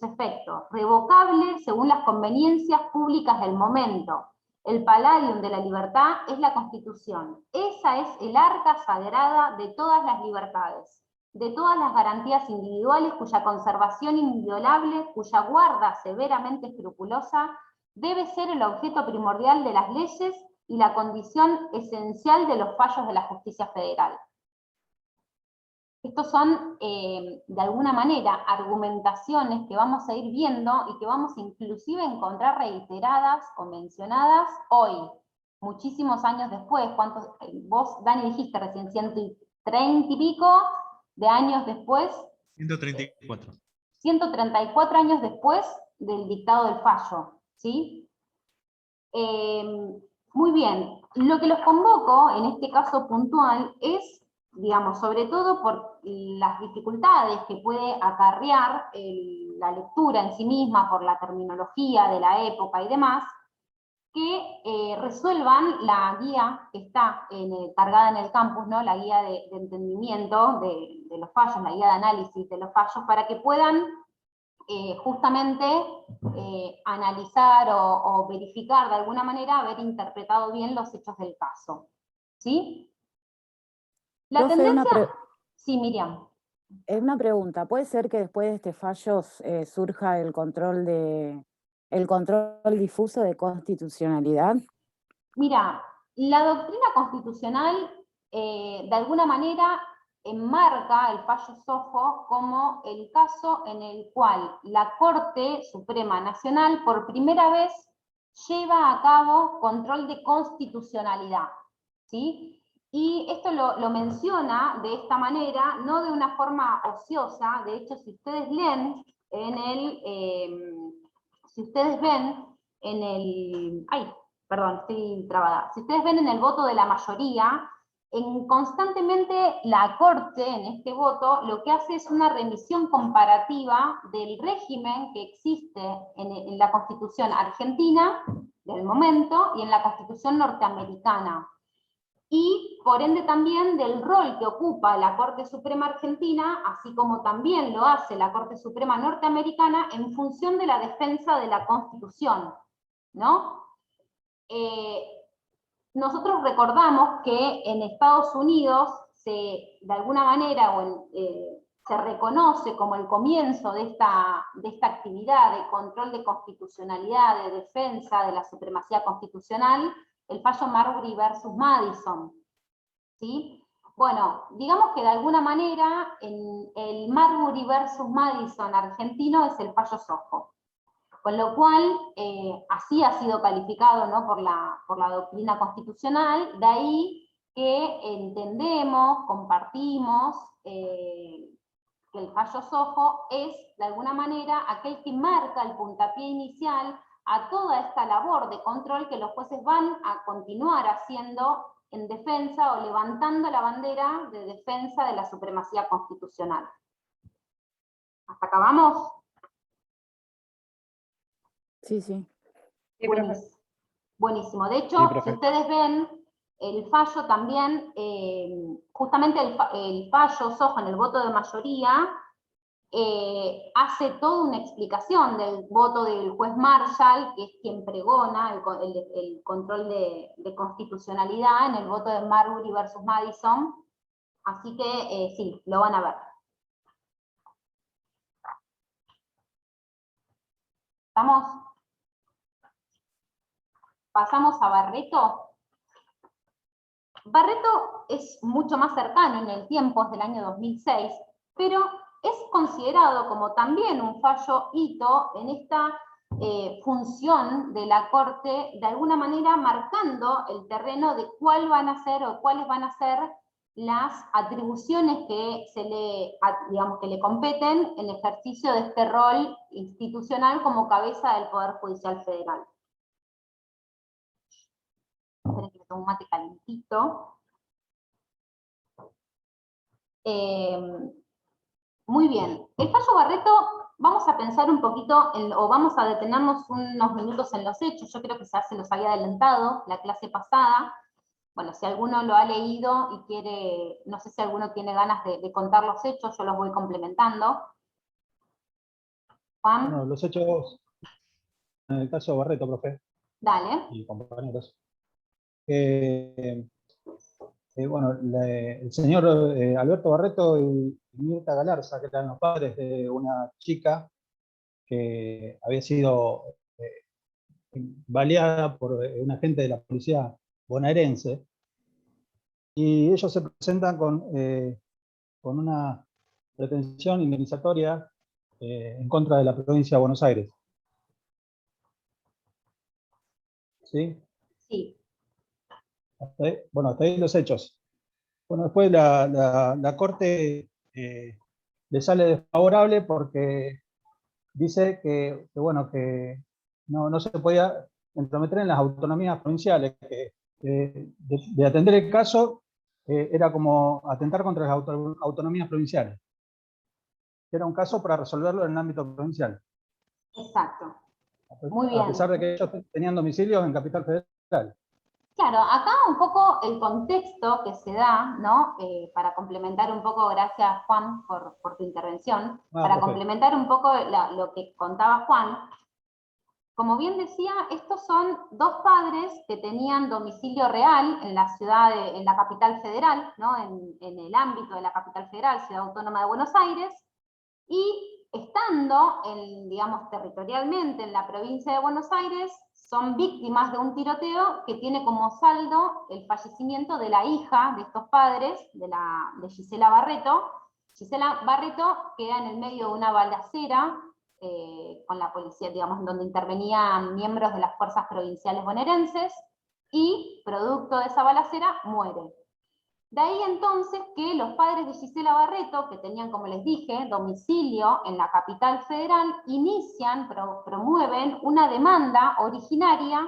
efectos, revocable según las conveniencias públicas del momento. El Palladium de la Libertad es la Constitución. Esa es el arca sagrada de todas las libertades, de todas las garantías individuales, cuya conservación inviolable, cuya guarda severamente escrupulosa, debe ser el objeto primordial de las leyes y la condición esencial de los fallos de la justicia federal. Estos son, de alguna manera, argumentaciones que vamos a ir viendo y que vamos inclusive a encontrar reiteradas o mencionadas hoy, muchísimos años después. Vos, Dani, dijiste recién 130 y pico de años después. 134. 134 años después del dictado del fallo, ¿sí? Muy bien, lo que los convoco en este caso puntual es, digamos, sobre todo por las dificultades que puede acarrear la lectura en sí misma, por la terminología de la época y demás, que resuelvan la guía que está cargada en el campus, ¿no? La guía de entendimiento de los fallos, la guía de análisis de los fallos, para que puedan justamente analizar o verificar de alguna manera, haber interpretado bien los hechos del caso. ¿Sí? La Profe, tendencia... Sí, Miriam. Es una pregunta. ¿Puede ser que después de este fallo surja el control difuso de constitucionalidad? Mira, la doctrina constitucional de alguna manera enmarca el fallo Sojo como el caso en el cual la Corte Suprema Nacional por primera vez lleva a cabo control de constitucionalidad, ¿sí? Y esto lo menciona de esta manera, no de una forma ociosa. De hecho, si ustedes leen si ustedes ven en el... Ay, perdón, estoy trabada. Si ustedes ven en el voto de la mayoría, constantemente la Corte, en este voto, lo que hace es una remisión comparativa del régimen que existe en la Constitución argentina del momento y en la Constitución norteamericana. y por ende también del rol que ocupa la Corte Suprema Argentina, así como también lo hace la Corte Suprema Norteamericana en función de la defensa de la Constitución, ¿no? Nosotros recordamos que en Estados Unidos de alguna manera se reconoce como el comienzo de esta actividad de control de constitucionalidad, de defensa de la supremacía constitucional, el fallo Marbury versus Madison, ¿sí? Bueno, digamos que de alguna manera el Marbury versus Madison argentino es el fallo Sojo. Con lo cual, así ha sido calificado, ¿no?, por la doctrina constitucional, de ahí que entendemos, compartimos, que el fallo Sojo es, de alguna manera, aquel que marca el puntapié inicial a toda esta labor de control que los jueces van a continuar haciendo en defensa o levantando la bandera de defensa de la supremacía constitucional. ¿Hasta acá vamos? Sí, sí. Buenísimo. Buenísimo. De hecho, Sí, si profe. ustedes ven, el fallo también, justamente el fallo Sojo en el voto de mayoría, hace toda una explicación del voto del juez Marshall, que es quien pregona el control de constitucionalidad en el voto de Marbury versus Madison. Así que sí, lo van a ver. ¿Estamos? Pasamos a Barreto. Barreto es mucho más cercano en el tiempo, es del año 2006, pero es considerado como también un fallo hito en esta función de la Corte, de alguna manera marcando el terreno de cuáles van a ser las atribuciones que que le competen en ejercicio de este rol institucional como cabeza del Poder Judicial Federal. Esperen que me tomo un mate calentito. Muy bien. El fallo Barreto, vamos a pensar un poquito, o vamos a detenernos unos minutos en los hechos. Yo creo que ya se los había adelantado la clase pasada. Bueno, si alguno lo ha leído y quiere, no sé si alguno tiene ganas de contar los hechos, yo los voy complementando. Juan. Bueno, los hechos, en el caso de Barreto, profe, Dale. y compañeros. Bueno, el señor Alberto Barreto y Mirta Galarza, que eran los padres de una chica que había sido baleada por un agente de la policía bonaerense, y ellos se presentan con una pretensión indemnizatoria en contra de la provincia de Buenos Aires. ¿Sí? Sí. Bueno, hasta ahí los hechos. Bueno, después la Corte le sale desfavorable porque dice que no se podía entrometer en las autonomías provinciales, que de atender el caso era como atentar contra las autonomías provinciales. Era un caso para resolverlo en el ámbito provincial. Exacto. Muy bien. A pesar de que ellos tenían domicilios en Capital Federal. Claro, acá un poco el contexto que se da, ¿no? Para complementar un poco, gracias Juan por tu intervención, para Perfecto. complementar un poco lo que contaba Juan. Como bien decía, estos son dos padres que tenían domicilio real en la ciudad, en la capital federal, ¿no? En el ámbito de la capital federal, Ciudad Autónoma de Buenos Aires, y estando, digamos, territorialmente en la provincia de Buenos Aires, son víctimas de un tiroteo que tiene como saldo el fallecimiento de la hija de estos padres, de Gisela Barreto. Gisela Barreto queda en el medio de una balacera con la policía, digamos, donde intervenían miembros de las fuerzas provinciales bonaerenses, y producto de esa balacera muere. De ahí entonces que los padres de Gisela Barreto, que tenían, como les dije, domicilio en la capital federal, promueven una demanda originaria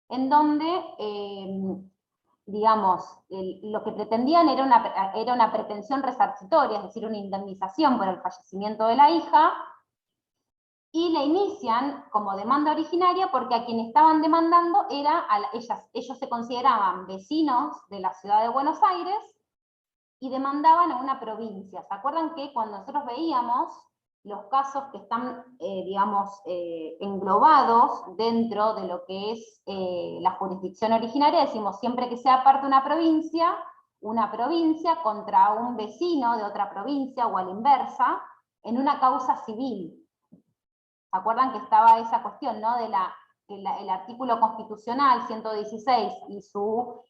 en donde, digamos, lo que pretendían era una pretensión resarcitoria, es decir, una indemnización por el fallecimiento de la hija, y la inician como demanda originaria porque a quien estaban demandando era, ellos se consideraban vecinos de la ciudad de Buenos Aires y demandaban a una provincia. ¿Se acuerdan que cuando nosotros veíamos los casos que están, digamos, englobados dentro de lo que es la jurisdicción originaria, decimos siempre que sea parte de una provincia contra un vecino de otra provincia o a la inversa, en una causa civil? ¿Se acuerdan que estaba esa cuestión, ¿no? De el artículo constitucional 116 y su,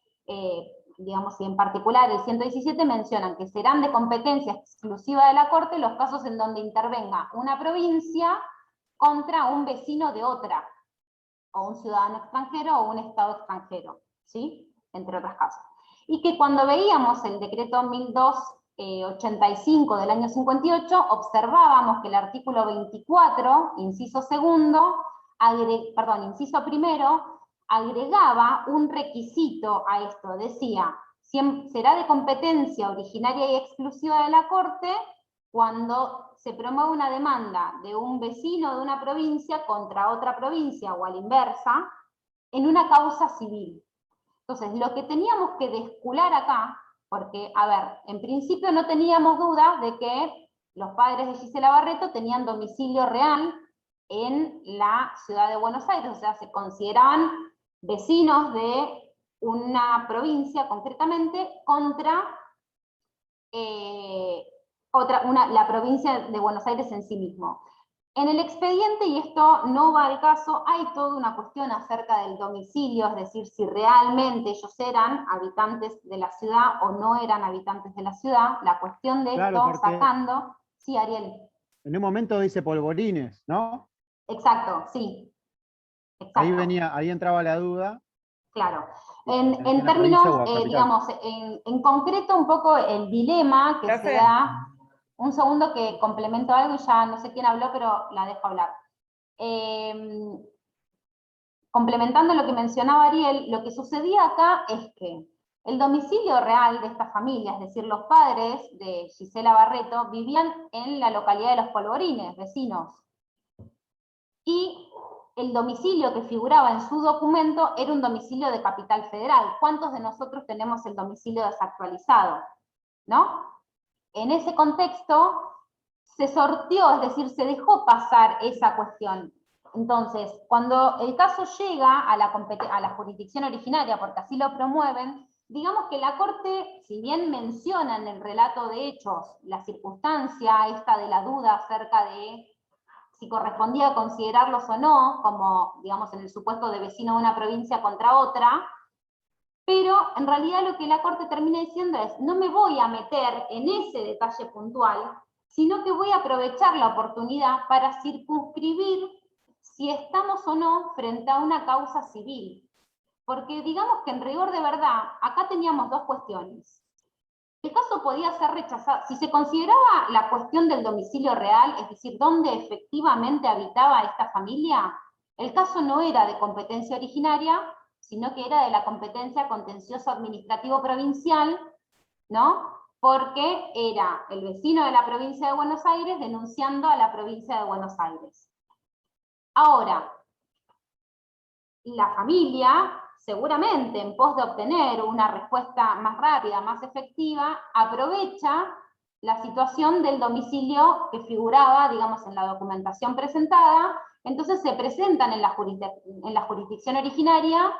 digamos, y en particular el 117 mencionan que serán de competencia exclusiva de la Corte los casos en donde intervenga una provincia contra un vecino de otra, o un ciudadano extranjero o un Estado extranjero, ¿sí? Entre otras cosas. Y que cuando veíamos el decreto 1285 del año 58, observábamos que el artículo 24, inciso primero, agregaba un requisito a esto, decía, será de competencia originaria y exclusiva de la Corte cuando se promueve una demanda de un vecino de una provincia contra otra provincia o a la inversa, en una causa civil. Entonces, lo que teníamos que descular acá, porque, a ver, en principio no teníamos duda de que los padres de Gisela Barreto tenían domicilio real en la ciudad de Buenos Aires, o sea, se consideraban vecinos de una provincia concretamente contra la provincia de Buenos Aires en sí mismo. En el expediente, y esto no va al caso, hay toda una cuestión acerca del domicilio, es decir, si realmente ellos eran habitantes de la ciudad o no eran habitantes de la ciudad. La cuestión de Claro, esto, porque sacando... Sí, Ariel. en un momento dice polvorines, ¿no? Exacto, sí. Exacto. Ahí entraba la duda. Claro. ¿En En la provincia o términos, capital? digamos, en concreto un poco el dilema que se da... Un segundo que complemento algo y ya no sé quién habló, pero la dejo hablar. Complementando lo que mencionaba Ariel, lo que sucedía acá es que el domicilio real de esta familia, es decir, los padres de Gisela Barreto, vivían en la localidad de Los Polvorines, vecinos. Y el domicilio que figuraba en su documento era un domicilio de Capital Federal. ¿Cuántos de nosotros tenemos el domicilio desactualizado? ¿No? En ese contexto se sorteó, es decir, se dejó pasar esa cuestión. Entonces, cuando el caso llega a la jurisdicción originaria, porque así lo promueven, digamos que la Corte, si bien menciona en el relato de hechos la circunstancia esta de la duda acerca de si correspondía considerarlos o no, como, digamos, en el supuesto de vecino de una provincia contra otra, pero en realidad lo que la Corte termina diciendo es, no me voy a meter en ese detalle puntual, sino que voy a aprovechar la oportunidad para circunscribir si estamos o no frente a una causa civil. Porque digamos que en rigor de verdad, acá teníamos dos cuestiones. El caso podía ser rechazado, si se consideraba la cuestión del domicilio real, es decir, dónde efectivamente habitaba esta familia, el caso no era de competencia originaria, sino que era de la competencia contencioso administrativo provincial, ¿no? Porque era el vecino de la provincia de Buenos Aires denunciando a la provincia de Buenos Aires. Ahora, la familia, seguramente en pos de obtener una respuesta más rápida, más efectiva, aprovecha la situación del domicilio que figuraba, digamos, en la documentación presentada, entonces se presentan en la jurisdicción originaria,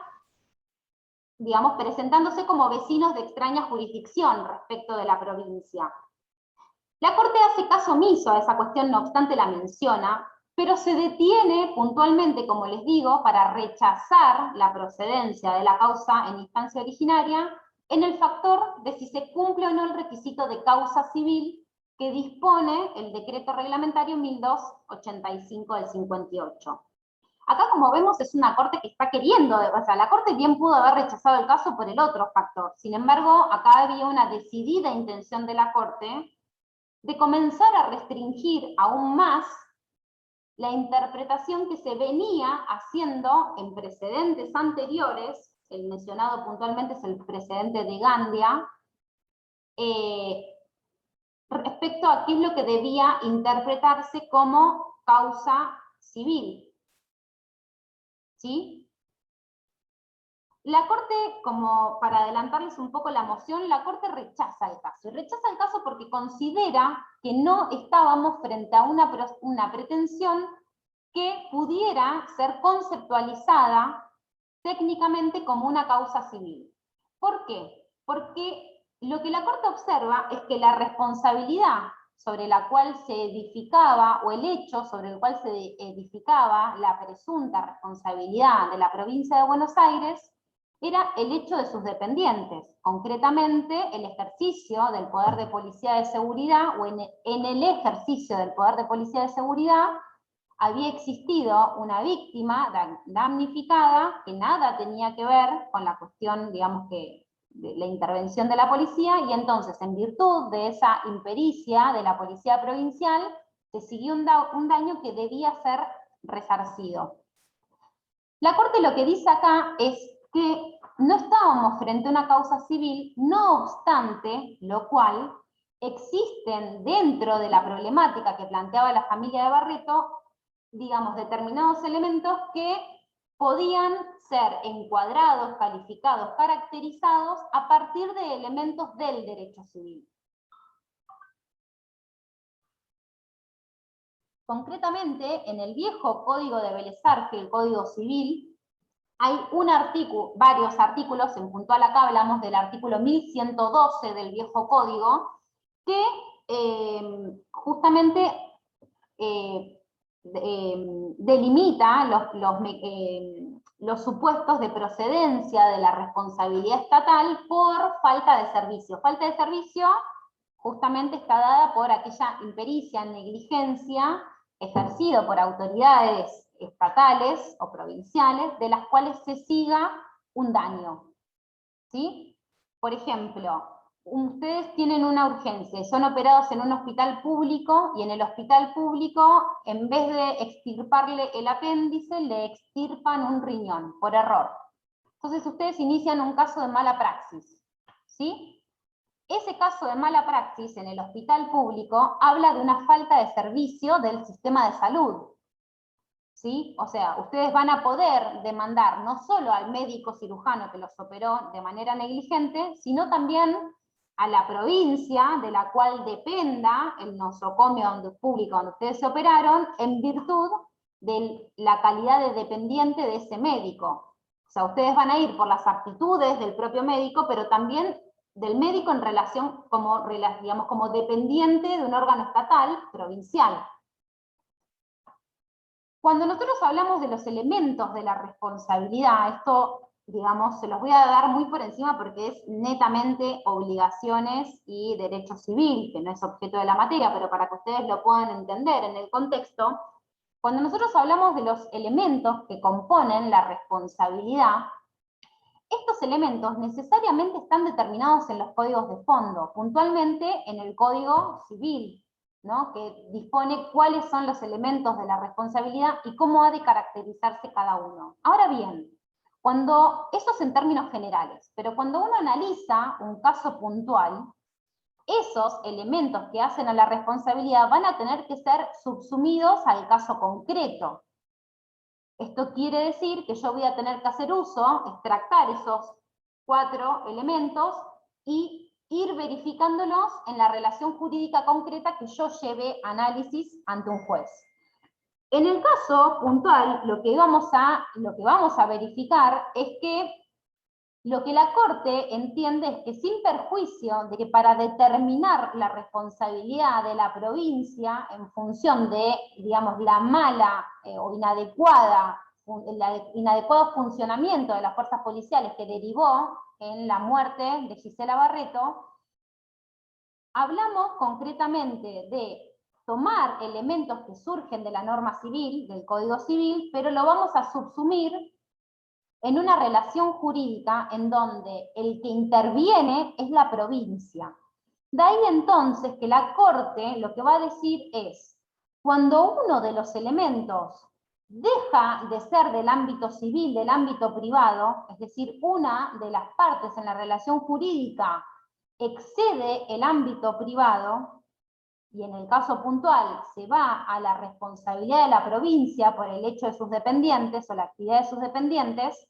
digamos, presentándose como vecinos de extraña jurisdicción respecto de la provincia. La Corte hace caso omiso a esa cuestión, no obstante la menciona, pero se detiene puntualmente, como les digo, para rechazar la procedencia de la causa en instancia originaria en el factor de si se cumple o no el requisito de causa civil que dispone el decreto reglamentario 1285 del 58. Acá, como vemos, es una Corte que está queriendo, o sea, la Corte bien pudo haber rechazado el caso por el otro factor. Sin embargo, acá había una decidida intención de la Corte de comenzar a restringir aún más la interpretación que se venía haciendo en precedentes anteriores, el mencionado puntualmente es el precedente de Gandia, respecto a qué es lo que debía interpretarse como causa civil. ¿Sí? La Corte, como para adelantarles un poco la moción, la Corte rechaza el caso. Y rechaza el caso porque considera que no estábamos frente a una pretensión que pudiera ser conceptualizada técnicamente como una causa civil. ¿Por qué? Porque lo que la Corte observa es que la responsabilidad sobre la cual se edificaba, o el hecho sobre el cual se edificaba la presunta responsabilidad de la provincia de Buenos Aires, era el hecho de sus dependientes, concretamente el ejercicio del poder de policía de seguridad, o en el ejercicio del poder de policía de seguridad había existido una víctima damnificada que nada tenía que ver con la cuestión, digamos, que de la intervención de la policía, y entonces, en virtud de esa impericia de la policía provincial, se siguió un daño que debía ser resarcido. La Corte lo que dice acá es que no estábamos frente a una causa civil, no obstante lo cual existen dentro de la problemática que planteaba la familia de Barreto, digamos, determinados elementos que podían ser encuadrados, calificados, caracterizados a partir de elementos del derecho civil. Concretamente, en el viejo Código de Vélez Arfiel, el Código Civil, hay varios artículos, en puntual acá hablamos del artículo 1112 del viejo Código, que justamente delimita los supuestos de procedencia de la responsabilidad estatal por falta de servicio. Falta de servicio justamente está dada por aquella impericia, negligencia, ejercido por autoridades estatales o provinciales, de las cuales se siga un daño. ¿Sí? Por ejemplo, ustedes tienen una urgencia y son operados en un hospital público, y en el hospital público, en vez de extirparle el apéndice, le extirpan un riñón, por error. Entonces ustedes inician un caso de mala praxis. ¿Sí? Ese caso de mala praxis en el hospital público habla de una falta de servicio del sistema de salud. ¿Sí? O sea, ustedes van a poder demandar no solo al médico cirujano que los operó de manera negligente, sino también a la provincia de la cual dependa el nosocomio público donde ustedes se operaron, en virtud de la calidad de dependiente de ese médico. O sea, ustedes van a ir por las aptitudes del propio médico, pero también del médico en relación, digamos, como dependiente de un órgano estatal, provincial. Cuando nosotros hablamos de los elementos de la responsabilidad, esto, digamos, se los voy a dar muy por encima porque es netamente obligaciones y derecho civil, que no es objeto de la materia, pero para que ustedes lo puedan entender en el contexto, cuando nosotros hablamos de los elementos que componen la responsabilidad, estos elementos necesariamente están determinados en los códigos de fondo, puntualmente en el Código Civil, ¿no? Que dispone cuáles son los elementos de la responsabilidad y cómo ha de caracterizarse cada uno. Ahora bien, eso es en términos generales, pero cuando uno analiza un caso puntual, esos elementos que hacen a la responsabilidad van a tener que ser subsumidos al caso concreto. Esto quiere decir que yo voy a tener que hacer uso, extractar esos 4 elementos y ir verificándolos en la relación jurídica concreta que yo lleve análisis ante un juez. En el caso puntual, lo que vamos a verificar es que lo que la Corte entiende es que, sin perjuicio de que para determinar la responsabilidad de la provincia en función de, digamos, la mala o el inadecuado funcionamiento de las fuerzas policiales que derivó en la muerte de Gisela Barreto, hablamos concretamente de tomar elementos que surgen de la norma civil, del Código Civil, pero lo vamos a subsumir en una relación jurídica en donde el que interviene es la provincia. De ahí entonces que la Corte lo que va a decir es, cuando uno de los elementos deja de ser del ámbito civil, del ámbito privado, es decir, una de las partes en la relación jurídica excede el ámbito privado, y en el caso puntual se va a la responsabilidad de la provincia por el hecho de sus dependientes o la actividad de sus dependientes,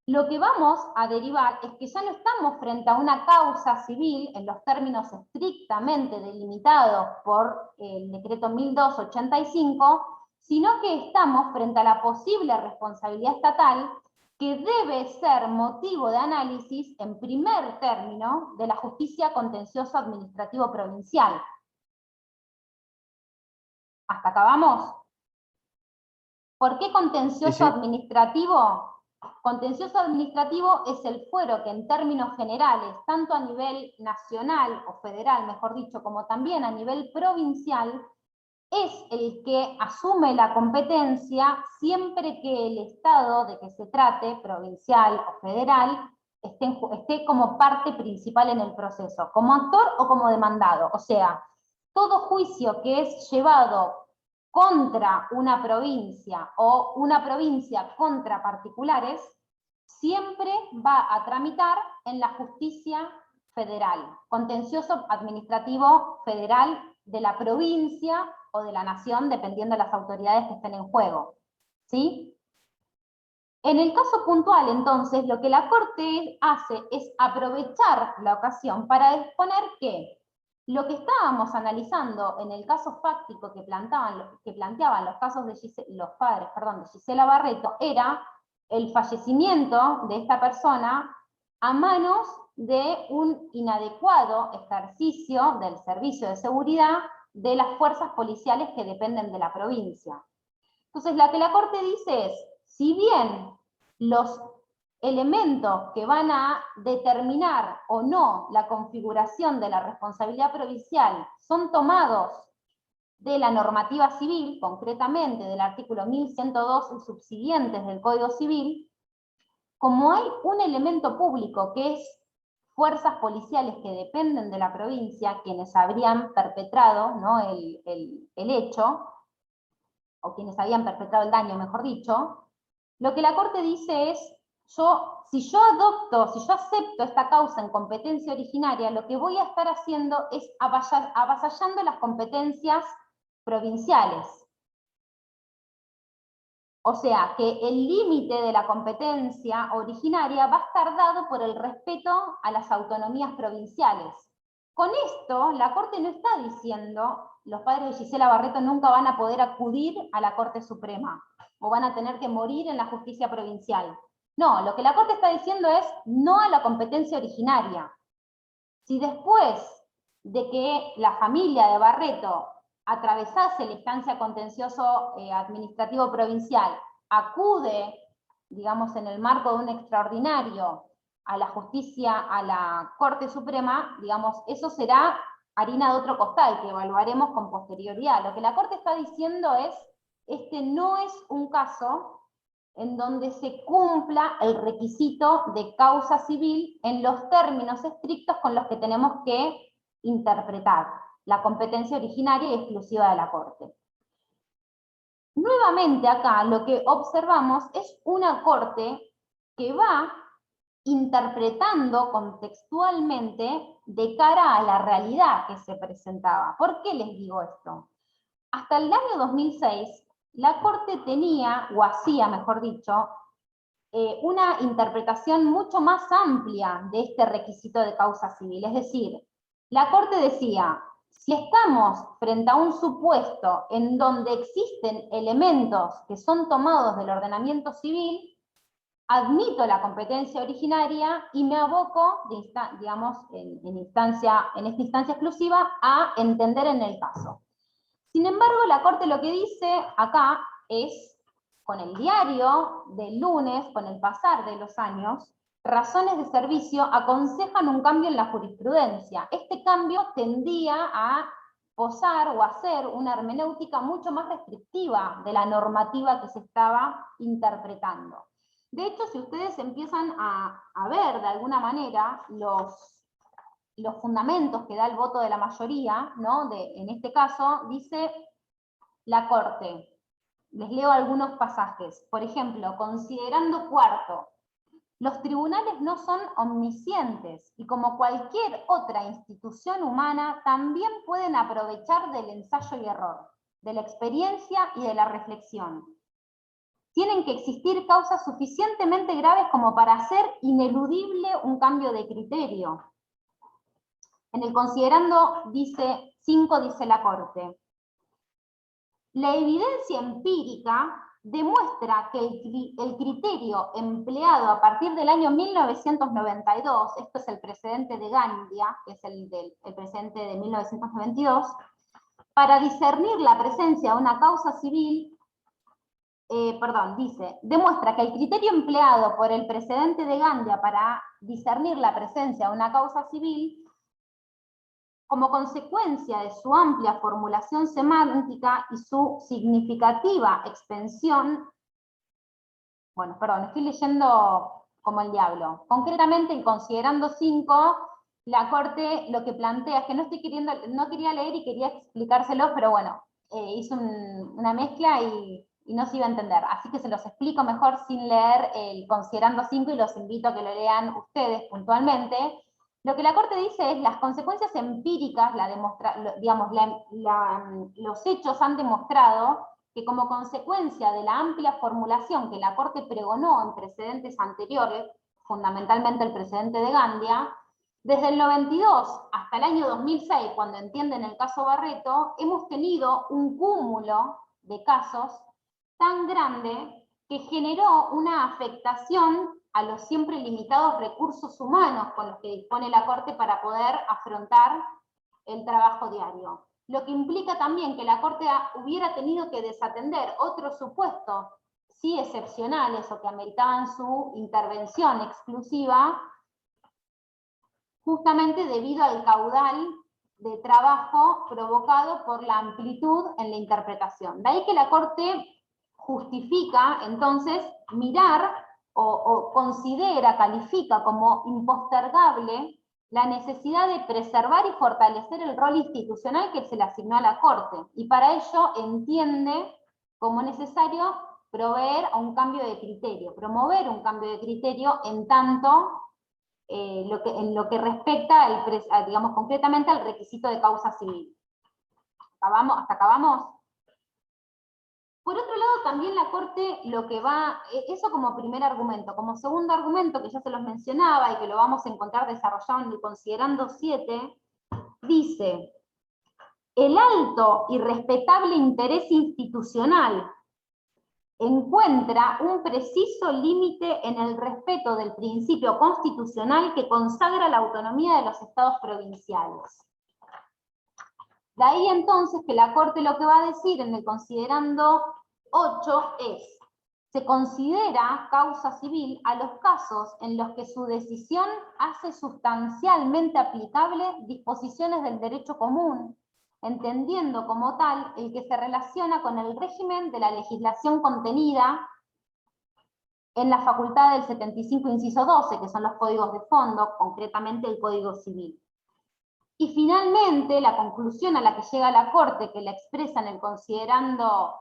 lo que vamos a derivar es que ya no estamos frente a una causa civil en los términos estrictamente delimitados por el decreto 1285, sino que estamos frente a la posible responsabilidad estatal que debe ser motivo de análisis en primer término de la justicia contencioso administrativo provincial. ¿Hasta acá vamos? ¿Por qué contencioso Sí, sí. administrativo? Contencioso administrativo es el fuero que en términos generales, tanto a nivel nacional o federal, mejor dicho, como también a nivel provincial, es el que asume la competencia siempre que el Estado de que se trate, provincial o federal, esté como parte principal en el proceso, como actor o como demandado. O sea, todo juicio que es llevado contra una provincia o una provincia contra particulares, siempre va a tramitar en la justicia federal, contencioso administrativo federal de la provincia o de la nación, dependiendo de las autoridades que estén en juego. ¿Sí? En el caso puntual, entonces, lo que la Corte hace es aprovechar la ocasión para exponer que lo que estábamos analizando en el caso fáctico que planteaban los casos de los padres de Gisela Barreto era el fallecimiento de esta persona a manos de un inadecuado ejercicio del servicio de seguridad de las fuerzas policiales que dependen de la provincia. Entonces, lo que la Corte dice es, si bien los elementos que van a determinar o no la configuración de la responsabilidad provincial son tomados de la normativa civil, concretamente del artículo 1102 y subsiguientes del Código Civil, como hay un elemento público que es fuerzas policiales que dependen de la provincia, quienes habrían perpetrado, ¿no?, el hecho, o quienes habían perpetrado el daño, mejor dicho, lo que la Corte dice es, si yo acepto esta causa en competencia originaria, lo que voy a estar haciendo es avasallando las competencias provinciales. O sea, que el límite de la competencia originaria va a estar dado por el respeto a las autonomías provinciales. Con esto, la Corte no está diciendo, los padres de Gisela Barreto nunca van a poder acudir a la Corte Suprema, o van a tener que morir en la justicia provincial. No, lo que la Corte está diciendo es no a la competencia originaria. Si después de que la familia de Barreto atravesase la instancia contencioso administrativo provincial, acude, digamos, en el marco de un extraordinario a la justicia, a la Corte Suprema, digamos, eso será harina de otro costal, que evaluaremos con posterioridad. Lo que la Corte está diciendo es, este no es un caso en donde se cumpla el requisito de causa civil en los términos estrictos con los que tenemos que interpretar la competencia originaria y exclusiva de la Corte. Nuevamente acá lo que observamos es una Corte que va interpretando contextualmente de cara a la realidad que se presentaba. ¿Por qué les digo esto? Hasta el año 2006, la Corte tenía, o hacía mejor dicho, una interpretación mucho más amplia de este requisito de causa civil. Es decir, la Corte decía, si estamos frente a un supuesto en donde existen elementos que son tomados del ordenamiento civil, admito la competencia originaria y me aboco, digamos, en esta instancia exclusiva, a entender en el caso. Sin embargo, la Corte lo que dice acá es, con el diario del lunes, con el pasar de los años, razones de servicio aconsejan un cambio en la jurisprudencia. Este cambio tendía a posar o hacer una hermenéutica mucho más restrictiva de la normativa que se estaba interpretando. De hecho, si ustedes empiezan a ver de alguna manera los fundamentos que da el voto de la mayoría, ¿no? En este caso, dice la Corte, les leo algunos pasajes, por ejemplo, considerando cuarto, Los tribunales no son omniscientes y como cualquier otra institución humana también pueden aprovechar del ensayo y error, de la experiencia y de la reflexión. Tienen que existir causas suficientemente graves como para hacer ineludible un cambio de criterio. En el considerando 5 dice la Corte: la evidencia empírica demuestra que el criterio empleado a partir del año 1992, esto es el precedente de Gandia, que es el precedente de 1992, para discernir la presencia de una causa civil, demuestra que el criterio empleado por el precedente de Gandia para discernir la presencia de una causa civil, como consecuencia de su amplia formulación semántica y su significativa extensión, estoy leyendo como el diablo. Concretamente, en considerando 5, la Corte lo que plantea es que no quería leer y quería explicárselo, pero bueno, hizo una mezcla y no se iba a entender. Así que se los explico mejor sin leer el considerando 5 y los invito a que lo lean ustedes puntualmente. Lo que la Corte dice es las consecuencias empíricas, los hechos han demostrado que como consecuencia de la amplia formulación que la Corte pregonó en precedentes anteriores, fundamentalmente el precedente de Gandia, desde el 92 hasta el año 2006, cuando entienden el caso Barreto, hemos tenido un cúmulo de casos tan grande que generó una afectación a los siempre limitados recursos humanos con los que dispone la Corte para poder afrontar el trabajo diario. Lo que implica también que la Corte hubiera tenido que desatender otros supuestos, sí excepcionales o que ameritaban su intervención exclusiva, justamente debido al caudal de trabajo provocado por la amplitud en la interpretación. De ahí que la Corte justifica, entonces, mirar o considera, califica como impostergable la necesidad de preservar y fortalecer el rol institucional que se le asignó a la Corte, y para ello entiende como necesario promover un cambio de criterio en tanto en lo que respecta, digamos, concretamente al requisito de causa civil. ¿Hasta acá vamos? Por otro lado, también la Corte lo que va, eso como primer argumento. Como segundo argumento, que ya se los mencionaba y que lo vamos a encontrar desarrollado en el considerando 7, dice: el alto y respetable interés institucional encuentra un preciso límite en el respeto del principio constitucional que consagra la autonomía de los estados provinciales. De ahí entonces que la Corte lo que va a decir en el considerando 8 es: se considera causa civil a los casos en los que su decisión hace sustancialmente aplicable disposiciones del derecho común, entendiendo como tal el que se relaciona con el régimen de la legislación contenida en la facultad del 75 inciso 12, que son los códigos de fondo, concretamente el Código Civil. Y finalmente, la conclusión a la que llega la Corte, que la expresa en el considerando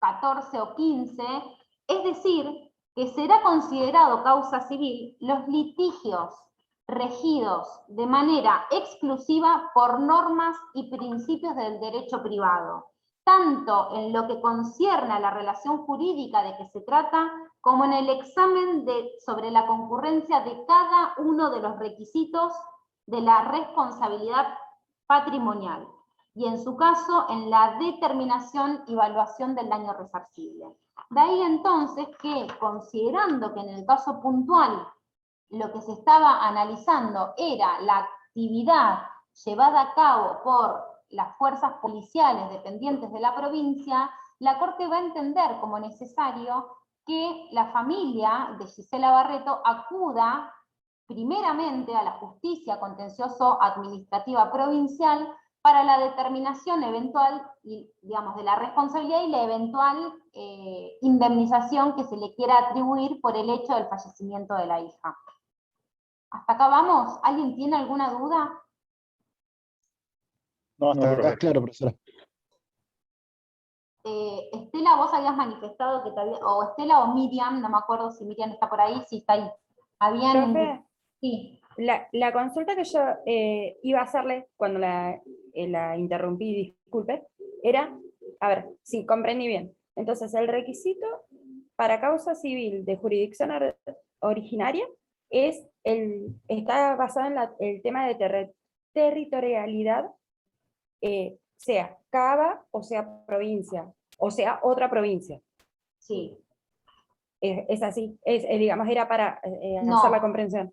14 o 15, es decir, que será considerado causa civil los litigios regidos de manera exclusiva por normas y principios del derecho privado, tanto en lo que concierne a la relación jurídica de que se trata, como en el examen sobre la concurrencia de cada uno de los requisitos de la responsabilidad patrimonial, y en su caso en la determinación y evaluación del daño resarcible. De ahí entonces que, considerando que en el caso puntual lo que se estaba analizando era la actividad llevada a cabo por las fuerzas policiales dependientes de la provincia, la Corte va a entender como necesario que la familia de Gisela Barreto acuda primeramente a la justicia contencioso-administrativa provincial para la determinación eventual, digamos, de la responsabilidad y la eventual indemnización que se le quiera atribuir por el hecho del fallecimiento de la hija. ¿Hasta acá vamos? ¿Alguien tiene alguna duda? No, hasta acá es claro, profesora. Estela, vos habías manifestado que te había, o Estela o Miriam, no me acuerdo si Miriam está por ahí, sí está ahí. Habían... Profe, Sí, la consulta que yo iba a hacerle cuando la interrumpí, disculpe, era, a ver, si comprendí bien. Entonces, el requisito para causa civil de jurisdicción originaria está basado en el tema de territorialidad, sea Cava o sea provincia, o sea otra provincia. sí. Es así, digamos, era para No. hacer la comprensión.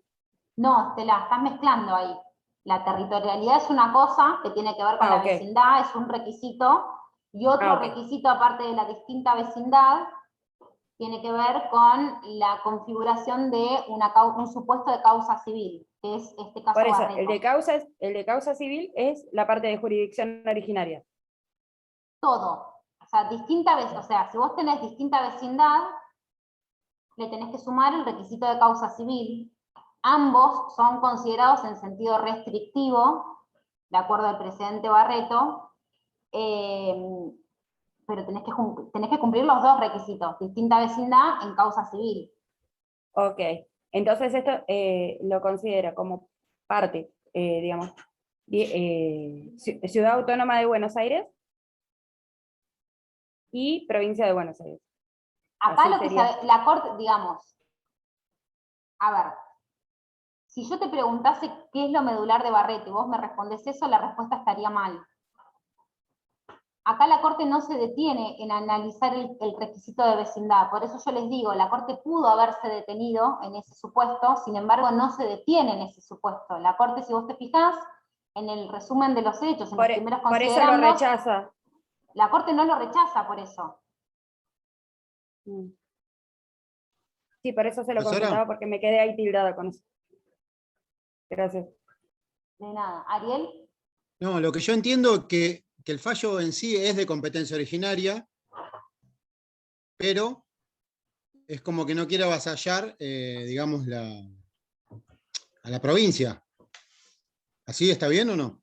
No, Estela, estás mezclando ahí. La territorialidad es una cosa que tiene que ver con la Ok. vecindad, es un requisito, y otro Ok. requisito aparte de la distinta vecindad tiene que ver con la configuración de un supuesto de causa civil, que es este caso Por eso, Barreto. el de causa civil es la parte de jurisdicción originaria. Todo. O sea, o sea, si vos tenés distinta vecindad, le tenés que sumar el requisito de causa civil. Ambos son considerados en sentido restrictivo, de acuerdo al precedente Barreto, pero tenés que cumplir los dos requisitos, distinta vecindad en causa civil. Ok, entonces esto lo considero como parte, digamos, Ciudad Autónoma de Buenos Aires y Provincia de Buenos Aires. Acá Así lo que sería. la Corte, digamos, a ver, si yo te preguntase qué es lo medular de Barreto y vos me respondés eso, la respuesta estaría mal. Acá la Corte no se detiene en analizar el requisito de vecindad, por eso yo les digo, la Corte pudo haberse detenido en ese supuesto, sin embargo no se detiene en ese supuesto. La Corte, si vos te fijás, en el resumen de los hechos, en los primeros Por eso lo considerandos, rechaza. la Corte no lo rechaza por eso. Sí, por eso se lo Profesora. consultaba, porque me quedé ahí tildada con eso. Gracias. De nada. ¿Ariel? No, lo que yo entiendo es que el fallo en sí es de competencia originaria, pero es como que no quiere avasallar, digamos, a la provincia. ¿Así está bien o no?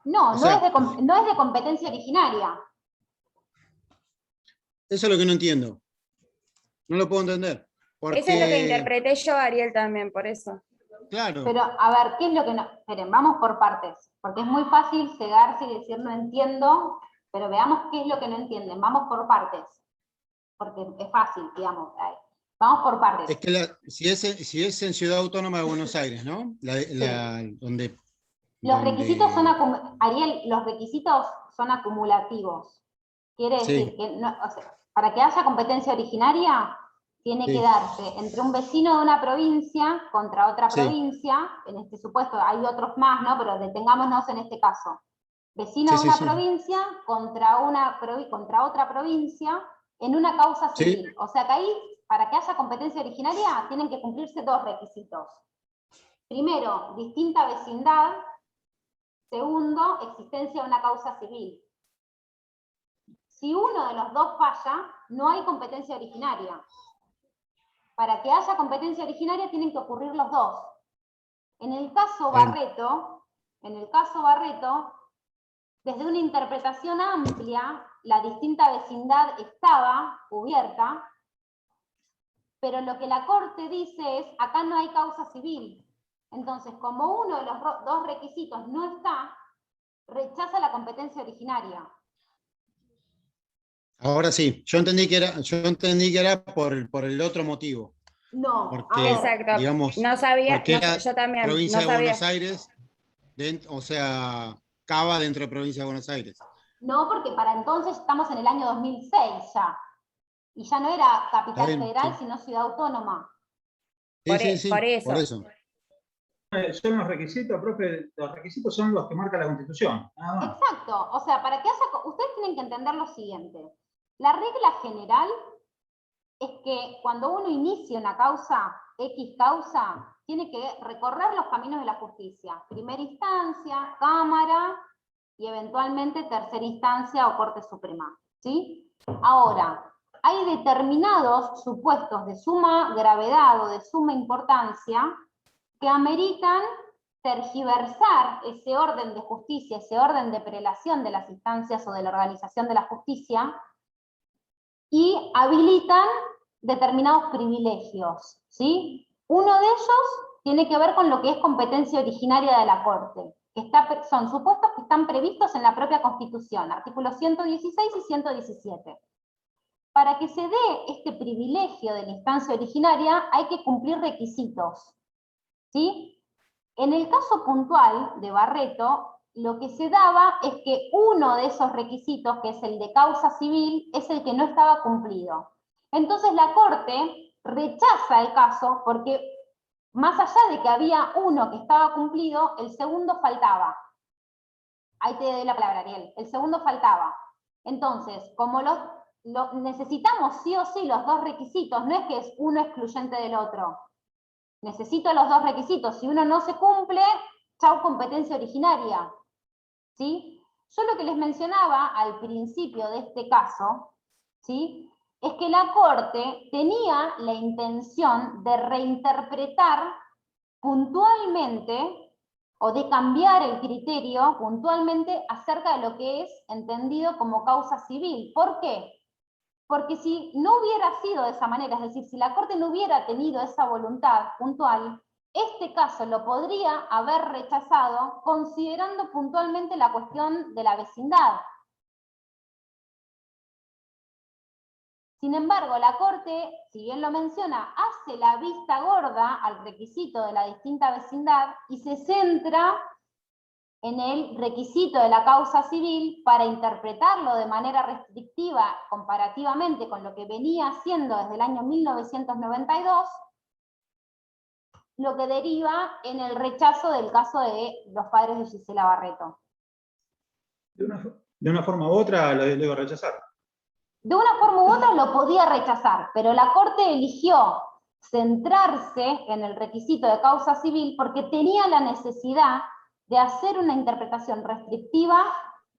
No, O sea, no es de competencia originaria. eso es lo que no entiendo. No lo puedo entender. Porque, Eso es lo que interpreté yo, Ariel, también, por eso. claro, Pero, a ver, ¿qué es lo que no? Esperen, vamos por partes, porque es muy fácil cegarse y decir no entiendo, pero veamos qué es lo que no entienden. Vamos por partes, porque es fácil, digamos. Vamos por partes. es que si es en Ciudad Autónoma de Buenos Aires, ¿no? Donde Los requisitos son, Ariel, los requisitos son acumulativos. Quiere decir Sí. que no, o sea, para que haya competencia originaria, tiene Sí. que darse entre un vecino de una provincia contra otra Sí. provincia, en este supuesto hay otros más, ¿no? Pero detengámonos en este caso. Vecino Sí, de sí, una sí. provincia contra otra provincia en una causa Sí. civil. O sea que ahí, para que haya competencia originaria, tienen que cumplirse dos requisitos. Primero, distinta vecindad. Segundo, existencia de una causa civil. Si uno de los dos falla, no hay competencia originaria. Para que haya competencia originaria tienen que ocurrir los dos. En el caso Barreto, desde una interpretación amplia, la distinta vecindad estaba cubierta, pero lo que la Corte dice es, acá no hay causa civil. Entonces, como uno de los dos requisitos no está, rechaza la competencia originaria. Ahora sí, yo entendí que era por el otro motivo. No, Porque, a ver, Exacto. digamos, No sabía, porque era yo también, provincia no de Buenos sabía. Aires, o sea, Cava dentro de provincia de Buenos Aires. no, porque para entonces estamos en el año 2006 ya. Y ya no era capital Está bien, federal, sí. sino ciudad autónoma. Sí, sí, sí, Por eso. por eso. Son los requisitos, profe, los requisitos son los que marca la Constitución, nada más. Exacto. O sea, para que ustedes tienen que entender lo siguiente. La regla general es que cuando uno inicia una causa, X causa, tiene que recorrer los caminos de la justicia. Primera instancia, Cámara, y eventualmente tercera instancia o Corte Suprema. ¿Sí? Ahora, hay determinados supuestos de suma gravedad o de suma importancia que ameritan tergiversar ese orden de justicia, ese orden de prelación de las instancias o de la organización de la justicia, y habilitan determinados privilegios, ¿sí? Uno de ellos tiene que ver con lo que es competencia originaria de la Corte, que son supuestos que están previstos en la propia Constitución, artículos 116 y 117. Para que se dé este privilegio de la instancia originaria hay que cumplir requisitos, ¿sí? En el caso puntual de Barreto, lo que se daba es que uno de esos requisitos, que es el de causa civil, es el que no estaba cumplido. Entonces la Corte rechaza el caso porque, más allá de que había uno que estaba cumplido, el segundo faltaba. Ahí te doy la palabra, Ariel. El segundo faltaba. Entonces, como necesitamos sí o sí los dos requisitos, no es que es uno excluyente del otro. Necesito los dos requisitos. Si uno no se cumple, chau competencia originaria. ¿Sí? Yo lo que les mencionaba al principio de este caso, ¿sí?, es que la Corte tenía la intención de reinterpretar puntualmente o de cambiar el criterio puntualmente acerca de lo que es entendido como causa civil. ¿Por qué? Porque si no hubiera sido de esa manera, es decir, si la Corte no hubiera tenido esa voluntad puntual, este caso lo podría haber rechazado considerando puntualmente la cuestión de la vecindad. Sin embargo, la Corte, si bien lo menciona, hace la vista gorda al requisito de la distinta vecindad y se centra en el requisito de la causa civil para interpretarlo de manera restrictiva comparativamente con lo que venía haciendo desde el año 1992, lo que deriva en el rechazo del caso de los padres de Gisela Barreto. De una forma u otra lo iba a rechazar. De una forma u otra lo podía rechazar, pero la Corte eligió centrarse en el requisito de causa civil porque tenía la necesidad de hacer una interpretación restrictiva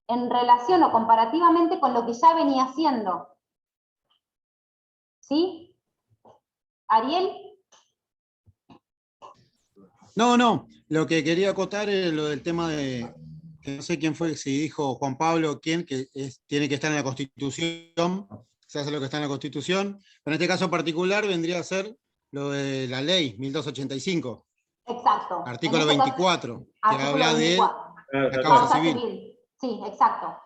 en relación o comparativamente con lo que ya venía haciendo. ¿Sí? ¿Ariel? No, lo que quería acotar es lo del tema de, que no sé quién fue, si dijo Juan Pablo, quién, que tiene que estar en la Constitución, se hace lo que está en la Constitución, pero en este caso particular vendría a ser lo de la ley 1285. Exacto. Artículo En este 24, caso, que artículo habla 24. de la Claro. causa civil. Sí, exacto.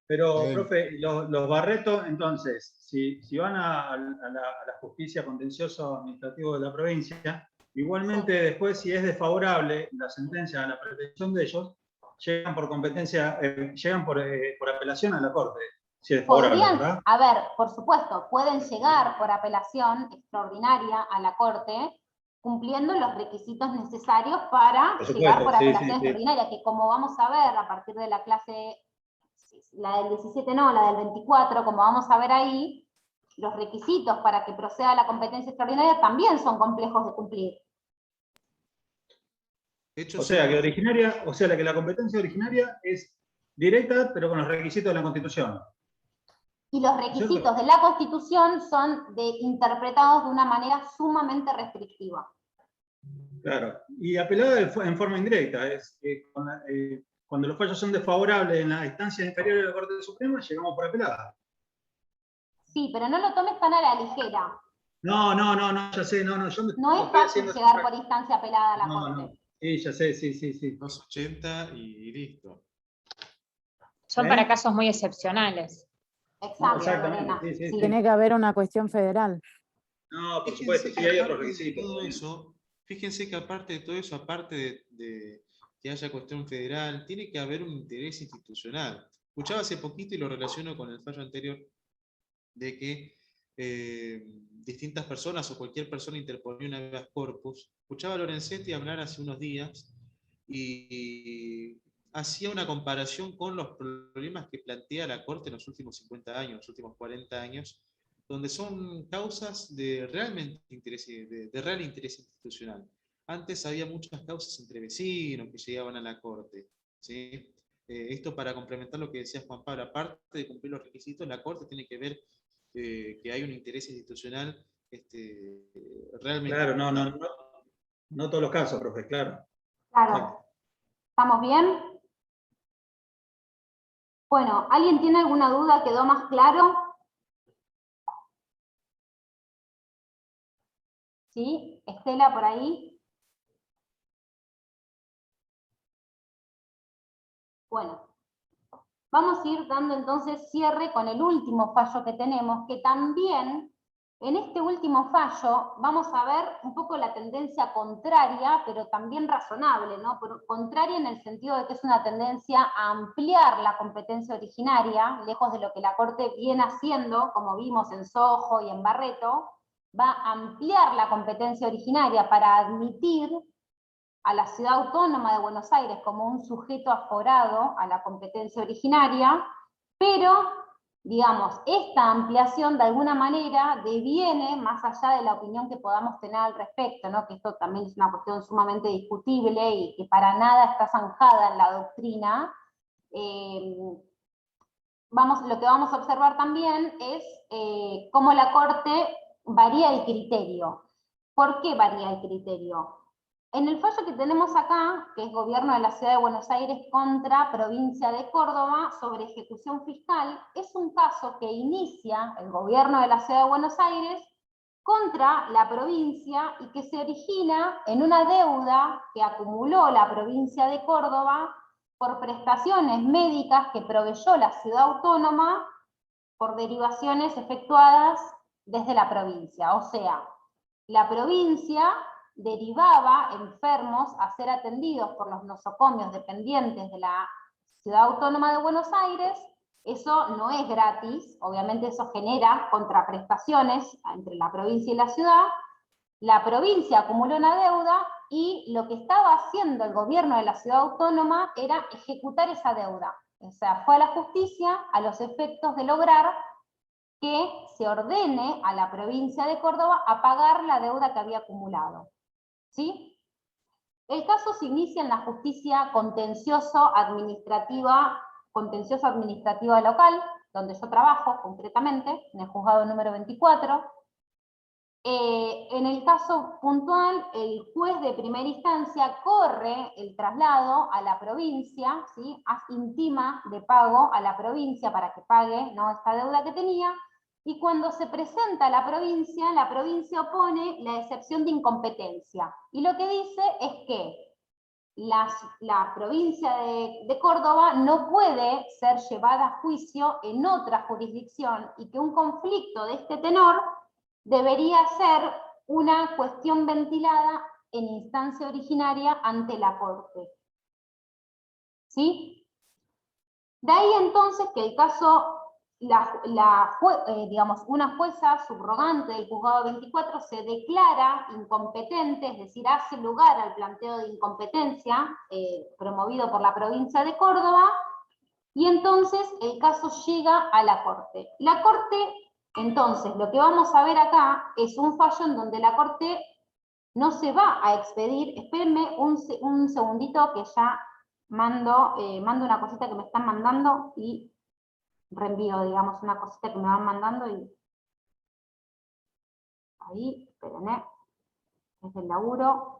Pero, profe, los Barreto, entonces, si van a la justicia contencioso administrativo de la provincia, igualmente después, si es desfavorable la sentencia a la pretensión de ellos, llegan por competencia, llegan por apelación a la Corte, si es desfavorable, ¿verdad? A ver, por supuesto, pueden llegar por apelación extraordinaria a la Corte, cumpliendo los requisitos necesarios para llegar por apelación extraordinaria, que como vamos a ver a partir de la clase, la del 17 no, la del 24, como vamos a ver ahí, los requisitos para que proceda la competencia extraordinaria también son complejos de cumplir. Hecho, O sea, que la competencia originaria es directa, pero con los requisitos de la Constitución. Y los requisitos de la Constitución son interpretados de una manera sumamente restrictiva. Claro, y apelada en forma indirecta, es cuando los fallos son desfavorables en la instancia inferior de la Corte Suprema, llegamos por apelada. Sí, pero no lo tomes tan a la ligera. No, ya sé, yo no es fácil llegar por instancia apelada a la Corte. No. Sí, ya sé, sí. 280 y listo. Son para casos muy excepcionales. Exacto, Lorena. Sí. Tiene que haber una cuestión federal. No, por supuesto, sí hay otros requisitos. Todo eso, fíjense que aparte de todo eso, aparte de que haya cuestión federal, tiene que haber un interés institucional. Escuchaba hace poquito y lo relaciono con el fallo anterior, de que distintas personas o cualquier persona interponía una habeas corpus. Escuchaba a Lorenzetti hablar hace unos días y hacía una comparación con los problemas que plantea la Corte en los últimos 50 años, los últimos 40 años, donde son causas de real interés institucional. Antes había muchas causas entre vecinos que llegaban a la Corte, ¿sí? Esto para complementar lo que decía Juan Pablo, aparte de cumplir los requisitos, la Corte tiene que ver que hay un interés institucional realmente. Claro, no todos los casos, profe, claro. Claro. ¿Estamos bien? Bueno, ¿alguien tiene alguna duda? ¿Quedó más claro? ¿Sí? Estela, por ahí. Bueno, vamos a ir dando entonces cierre con el último fallo que tenemos, que también en este último fallo vamos a ver un poco la tendencia contraria, pero también razonable, ¿no? Contraria en el sentido de que es una tendencia a ampliar la competencia originaria, lejos de lo que la Corte viene haciendo, como vimos en Sojo y en Barreto, va a ampliar la competencia originaria para admitir a la Ciudad Autónoma de Buenos Aires como un sujeto aforado a la competencia originaria, pero, digamos, esta ampliación de alguna manera deviene más allá de la opinión que podamos tener al respecto, ¿no? Que esto también es una cuestión sumamente discutible y que para nada está zanjada en la doctrina. Lo que vamos a observar también es cómo la Corte varía el criterio. ¿Por qué varía el criterio? En el fallo que tenemos acá, que es Gobierno de la Ciudad de Buenos Aires contra Provincia de Córdoba sobre ejecución fiscal, es un caso que inicia el Gobierno de la Ciudad de Buenos Aires contra la provincia y que se origina en una deuda que acumuló la provincia de Córdoba por prestaciones médicas que proveyó la Ciudad Autónoma por derivaciones efectuadas desde la provincia. O sea, la provincia derivaba enfermos a ser atendidos por los nosocomios dependientes de la Ciudad Autónoma de Buenos Aires. Eso no es gratis, obviamente eso genera contraprestaciones entre la provincia y la ciudad. La provincia acumuló una deuda y lo que estaba haciendo el gobierno de la Ciudad Autónoma era ejecutar esa deuda. O sea, fue a la justicia a los efectos de lograr que se ordene a la provincia de Córdoba a pagar la deuda que había acumulado. ¿Sí? El caso se inicia en la justicia contencioso administrativa local, donde yo trabajo concretamente, en el juzgado número 24. En el caso puntual, el juez de primera instancia corre el traslado a la provincia, ¿sí? Intima de pago a la provincia para que pague, ¿no?, esta deuda que tenía, y cuando se presenta a la provincia opone la excepción de incompetencia. Y lo que dice es que la provincia de Córdoba no puede ser llevada a juicio en otra jurisdicción y que un conflicto de este tenor debería ser una cuestión ventilada en instancia originaria ante la Corte. ¿Sí? De ahí entonces que el caso, digamos, una jueza subrogante del juzgado 24 se declara incompetente, es decir, hace lugar al planteo de incompetencia promovido por la provincia de Córdoba, y entonces el caso llega a la Corte. La Corte, entonces, lo que vamos a ver acá es un fallo en donde la Corte no se va a expedir. Espérenme un segundito que ya mando una cosita que me están mandando y reenvío, digamos, una cosita que me van mandando y ahí, espérenme, es el laburo.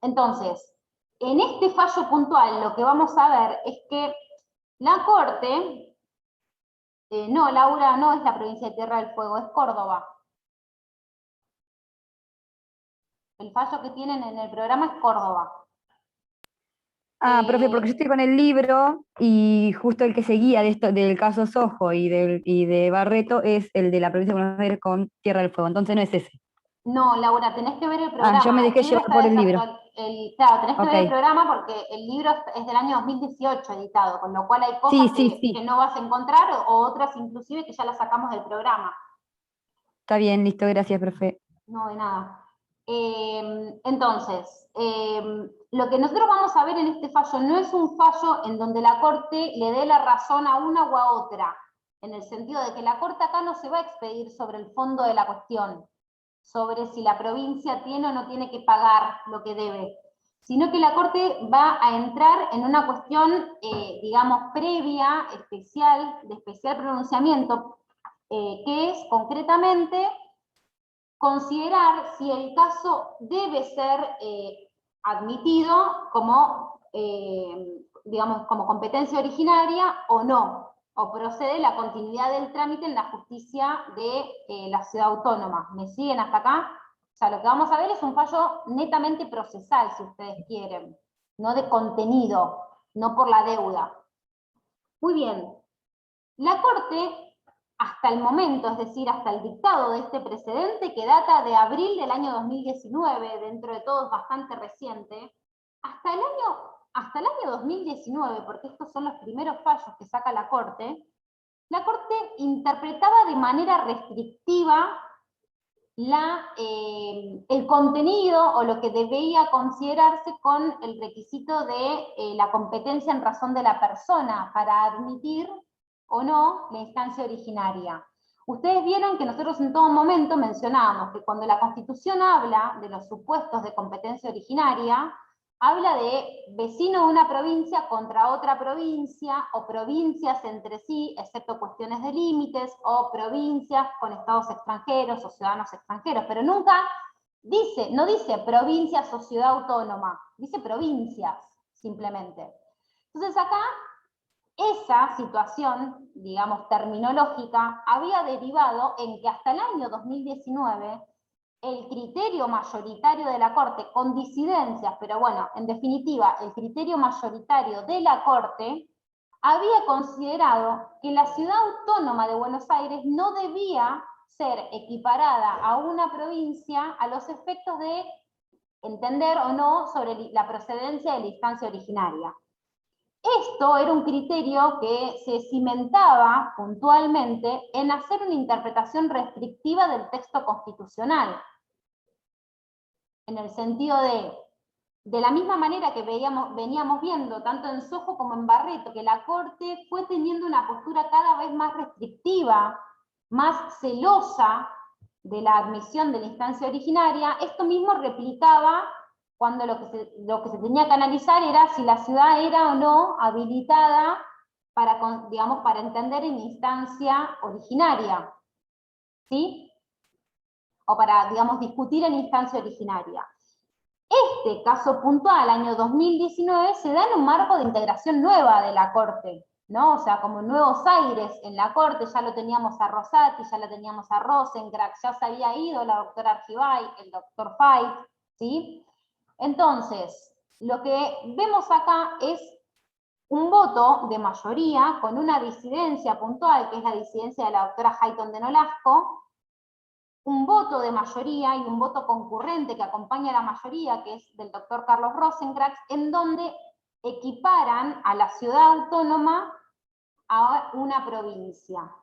Entonces, en este fallo puntual lo que vamos a ver es que la Corte, no, Laura, no es la provincia de Tierra del Fuego, es Córdoba. El fallo que tienen en el programa es Córdoba. Profe, porque yo estoy con el libro y justo el que seguía de esto, del caso Sojo y de Barreto es el de la provincia de Buenos Aires con Tierra del Fuego, entonces no es ese. No, Laura, tenés que ver el programa. Yo me dejé llevar por el libro. Claro, tenés que ver el programa porque el libro es del año 2018 editado, con lo cual hay cosas que no vas a encontrar o otras inclusive que ya las sacamos del programa. Está bien, listo, gracias, profe. No, de nada. Entonces, lo que nosotros vamos a ver en este fallo no es un fallo en donde la Corte le dé la razón a una o a otra, en el sentido de que la Corte acá no se va a expedir sobre el fondo de la cuestión, sobre si la provincia tiene o no tiene que pagar lo que debe, sino que la Corte va a entrar en una cuestión, digamos, previa, de especial pronunciamiento, que es concretamente considerar si el caso debe ser admitido como, digamos, como competencia originaria o no, o procede la continuidad del trámite en la justicia de la ciudad autónoma. ¿Me siguen hasta acá? O sea, lo que vamos a ver es un fallo netamente procesal, si ustedes quieren, no de contenido, no por la deuda. Muy bien. La Corte, hasta el momento, es decir, hasta el dictado de este precedente, que data de abril del año 2019, dentro de todo es bastante reciente, hasta el año 2019, porque estos son los primeros fallos que saca la Corte interpretaba de manera restrictiva el contenido o lo que debía considerarse con el requisito de la competencia en razón de la persona para admitir o no la instancia originaria. Ustedes vieron que nosotros en todo momento mencionábamos que cuando la Constitución habla de los supuestos de competencia originaria, habla de vecino de una provincia contra otra provincia, o provincias entre sí, excepto cuestiones de límites, o provincias con estados extranjeros o ciudadanos extranjeros, pero nunca dice, no dice provincias o ciudad autónoma, dice provincias, simplemente. Entonces acá, esa situación, digamos, terminológica, había derivado en que hasta el año 2019, el criterio mayoritario de la Corte, con disidencias, pero bueno, en definitiva, el criterio mayoritario de la Corte había considerado que la ciudad autónoma de Buenos Aires no debía ser equiparada a una provincia a los efectos de entender o no sobre la procedencia de la instancia originaria. Esto era un criterio que se cimentaba puntualmente en hacer una interpretación restrictiva del texto constitucional. En el sentido de la misma manera que veníamos viendo, tanto en Sojo como en Barreto, que la Corte fue teniendo una postura cada vez más restrictiva, más celosa de la admisión de la instancia originaria, esto mismo replicaba cuando lo que se tenía que analizar era si la ciudad era o no habilitada para, digamos, para entender en instancia originaria, ¿sí? O para, digamos, discutir en instancia originaria. Este caso puntual, año 2019, se da en un marco de integración nueva de la Corte, ¿no? O sea, como nuevos aires en la Corte, ya lo teníamos a Rosati, ya lo teníamos a Rosenkranz, ya se había ido la doctora Argibay, el doctor Fait, ¿sí? Entonces, lo que vemos acá es un voto de mayoría con una disidencia puntual, que es la disidencia de la doctora Hayton de Nolasco, un voto de mayoría y un voto concurrente que acompaña a la mayoría, que es del doctor Carlos Rosenkranz, en donde equiparan a la ciudad autónoma a una provincia,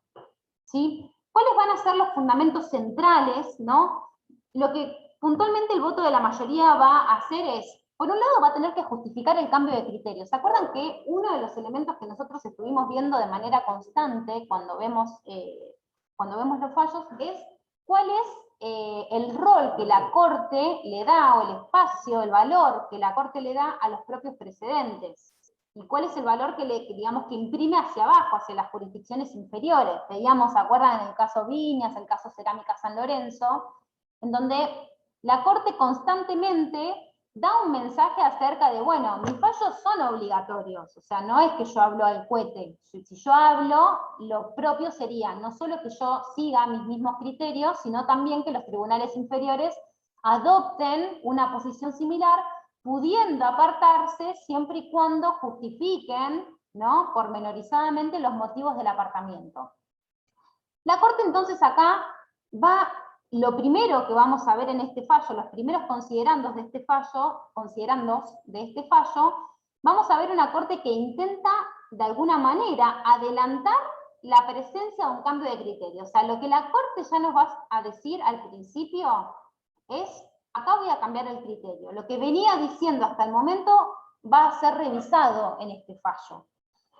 ¿sí? ¿Cuáles van a ser los fundamentos centrales, ¿no? Lo que puntualmente el voto de la mayoría va a hacer es, por un lado va a tener que justificar el cambio de criterio. ¿Se acuerdan que uno de los elementos que nosotros estuvimos viendo de manera constante cuando vemos los fallos es cuál es el rol que la Corte le da, o el espacio, el valor que la Corte le da a los propios precedentes? ¿Y cuál es el valor digamos, que imprime hacia abajo, hacia las jurisdicciones inferiores? Veíamos, ¿se acuerdan en el caso Viñas, el caso Cerámica San Lorenzo, en donde la Corte constantemente da un mensaje acerca de, bueno, mis fallos son obligatorios, o sea, no es que yo hablo al cohete, si yo hablo, lo propio sería no solo que yo siga mis mismos criterios, sino también que los tribunales inferiores adopten una posición similar, pudiendo apartarse siempre y cuando justifiquen, ¿no?, pormenorizadamente los motivos del apartamiento. La Corte entonces acá lo primero que vamos a ver en este fallo, los primeros considerandos de este fallo, vamos a ver una Corte que intenta de alguna manera adelantar la presencia de un cambio de criterio. O sea, lo que la Corte ya nos va a decir al principio es, acá voy a cambiar el criterio. Lo que venía diciendo hasta el momento va a ser revisado en este fallo.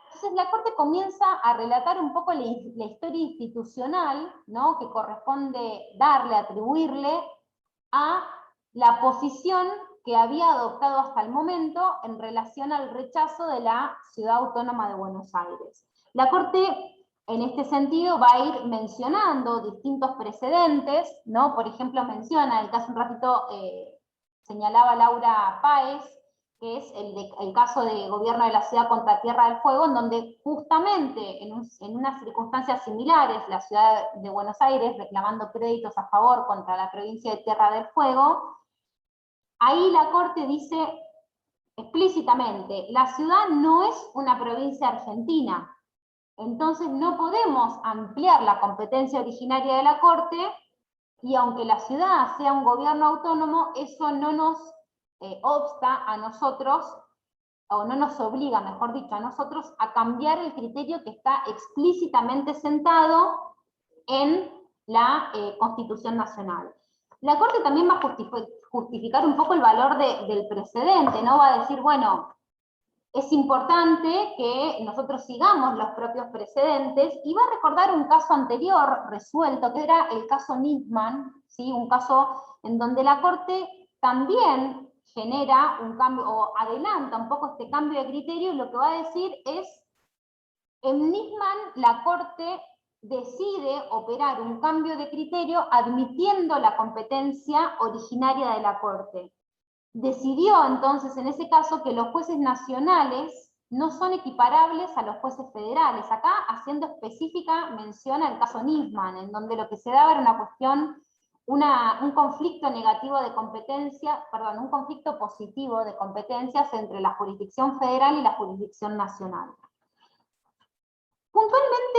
Entonces la Corte comienza a relatar un poco la historia institucional, ¿no?, que corresponde darle, atribuirle a la posición que había adoptado hasta el momento en relación al rechazo de la Ciudad Autónoma de Buenos Aires. La Corte En este sentido va a ir mencionando distintos precedentes, ¿no? Por ejemplo, menciona, el caso un ratito señalaba Laura Páez, que es el caso de gobierno de la ciudad contra Tierra del Fuego, en donde justamente en unas circunstancias similares, la ciudad de Buenos Aires reclamando créditos a favor contra la provincia de Tierra del Fuego, ahí la Corte dice explícitamente, la ciudad no es una provincia argentina, entonces no podemos ampliar la competencia originaria de la Corte, y aunque la ciudad sea un gobierno autónomo, eso no nos obsta a nosotros, o no nos obliga, mejor dicho, a nosotros a cambiar el criterio que está explícitamente sentado en la Constitución Nacional. La Corte también va a justificar un poco el valor del precedente, ¿no? Va a decir, bueno, es importante que nosotros sigamos los propios precedentes, y va a recordar un caso anterior resuelto, que era el caso Nisman, ¿sí? Un caso en donde la Corte también genera un cambio, o adelanta un poco este cambio de criterio, y lo que va a decir es, en Nisman la Corte decide operar un cambio de criterio admitiendo la competencia originaria de la Corte. Decidió entonces en ese caso que los jueces nacionales no son equiparables a los jueces federales, acá haciendo específica mención al caso Nisman, en donde lo que se daba era una cuestión, un conflicto negativo de competencia, perdón, un conflicto positivo de competencias entre la jurisdicción federal y la jurisdicción nacional. Puntualmente,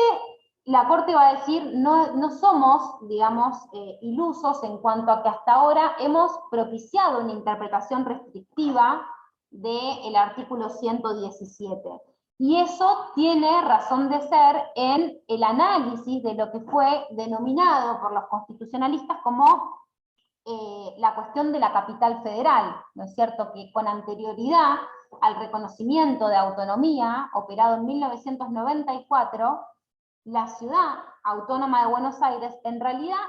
la Corte va a decir, no somos, digamos, ilusos en cuanto a que hasta ahora hemos propiciado una interpretación restrictiva del artículo 117. Y eso tiene razón de ser en el análisis de lo que fue denominado por los constitucionalistas como la cuestión de la capital federal, ¿no es cierto? Que con anterioridad al reconocimiento de autonomía, operado en 1994, la ciudad autónoma de Buenos Aires en realidad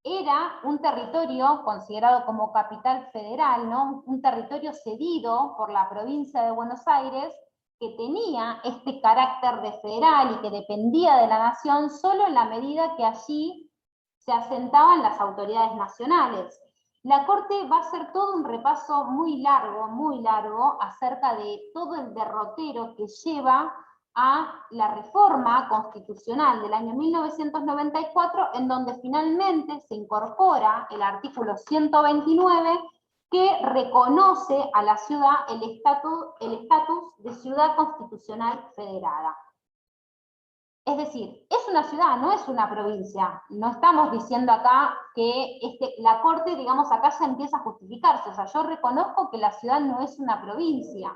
era un territorio considerado como capital federal, ¿no? Un territorio cedido por la provincia de Buenos Aires, que tenía este carácter de federal y que dependía de la nación solo en la medida que allí se asentaban las autoridades nacionales. La Corte va a hacer todo un repaso muy largo, acerca de todo el derrotero que lleva a la reforma constitucional del año 1994, en donde finalmente se incorpora el artículo 129, que reconoce a la ciudad el estatus de ciudad constitucional federada. Es decir, es una ciudad, no es una provincia. No estamos diciendo acá que la Corte, digamos, acá ya empieza a justificarse. O sea, yo reconozco que la ciudad no es una provincia,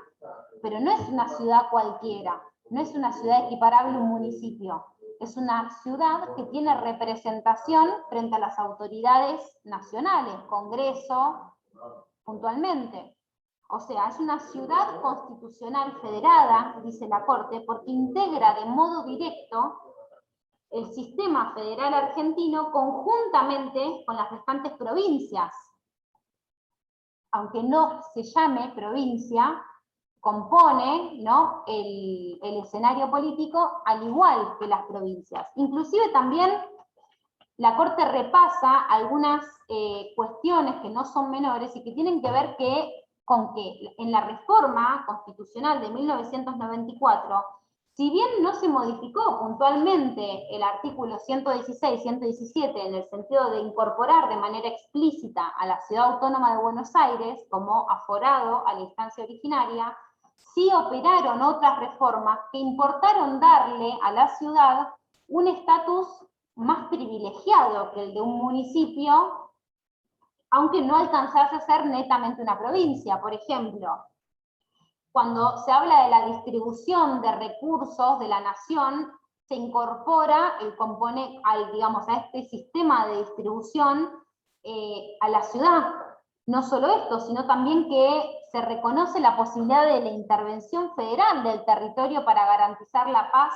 pero no es una ciudad cualquiera. No es una ciudad equiparable a un municipio. Es una ciudad que tiene representación frente a las autoridades nacionales, Congreso, puntualmente. O sea, es una ciudad constitucional federada, dice la Corte, porque integra de modo directo el sistema federal argentino conjuntamente con las restantes provincias. Aunque no se llame provincia, compone, ¿no?, el escenario político al igual que las provincias. Inclusive también la Corte repasa algunas cuestiones que no son menores y que tienen que ver con que en la reforma constitucional de 1994, si bien no se modificó puntualmente el artículo 116, 117, en el sentido de incorporar de manera explícita a la Ciudad Autónoma de Buenos Aires como aforado a la instancia originaria, sí operaron otras reformas que importaron darle a la ciudad un estatus más privilegiado que el de un municipio, aunque no alcanzase a ser netamente una provincia. Por ejemplo, cuando se habla de la distribución de recursos de la nación, se incorpora el componente, digamos, a este sistema de distribución a la ciudad. No solo esto, sino también que se reconoce la posibilidad de la intervención federal del territorio para garantizar la paz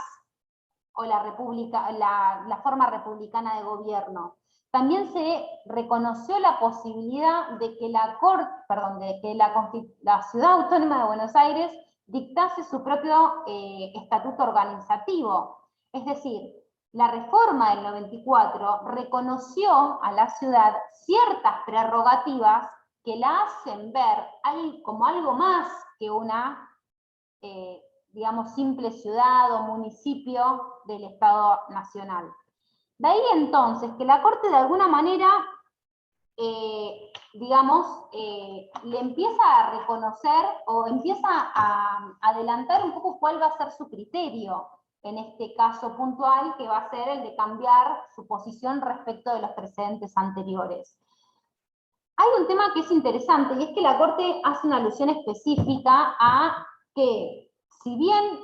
o la forma republicana de gobierno. También se reconoció la posibilidad de que la Ciudad Autónoma de Buenos Aires dictase su propio estatuto organizativo. Es decir, la reforma del 94 reconoció a la ciudad ciertas prerrogativas que la hacen ver como algo más que una, digamos, simple ciudad o municipio del Estado Nacional. De ahí entonces que la Corte de alguna manera, digamos, le empieza a reconocer o empieza a adelantar un poco cuál va a ser su criterio en este caso puntual, que va a ser el de cambiar su posición respecto de los precedentes anteriores. Hay un tema que es interesante, y es que la Corte hace una alusión específica a que, si bien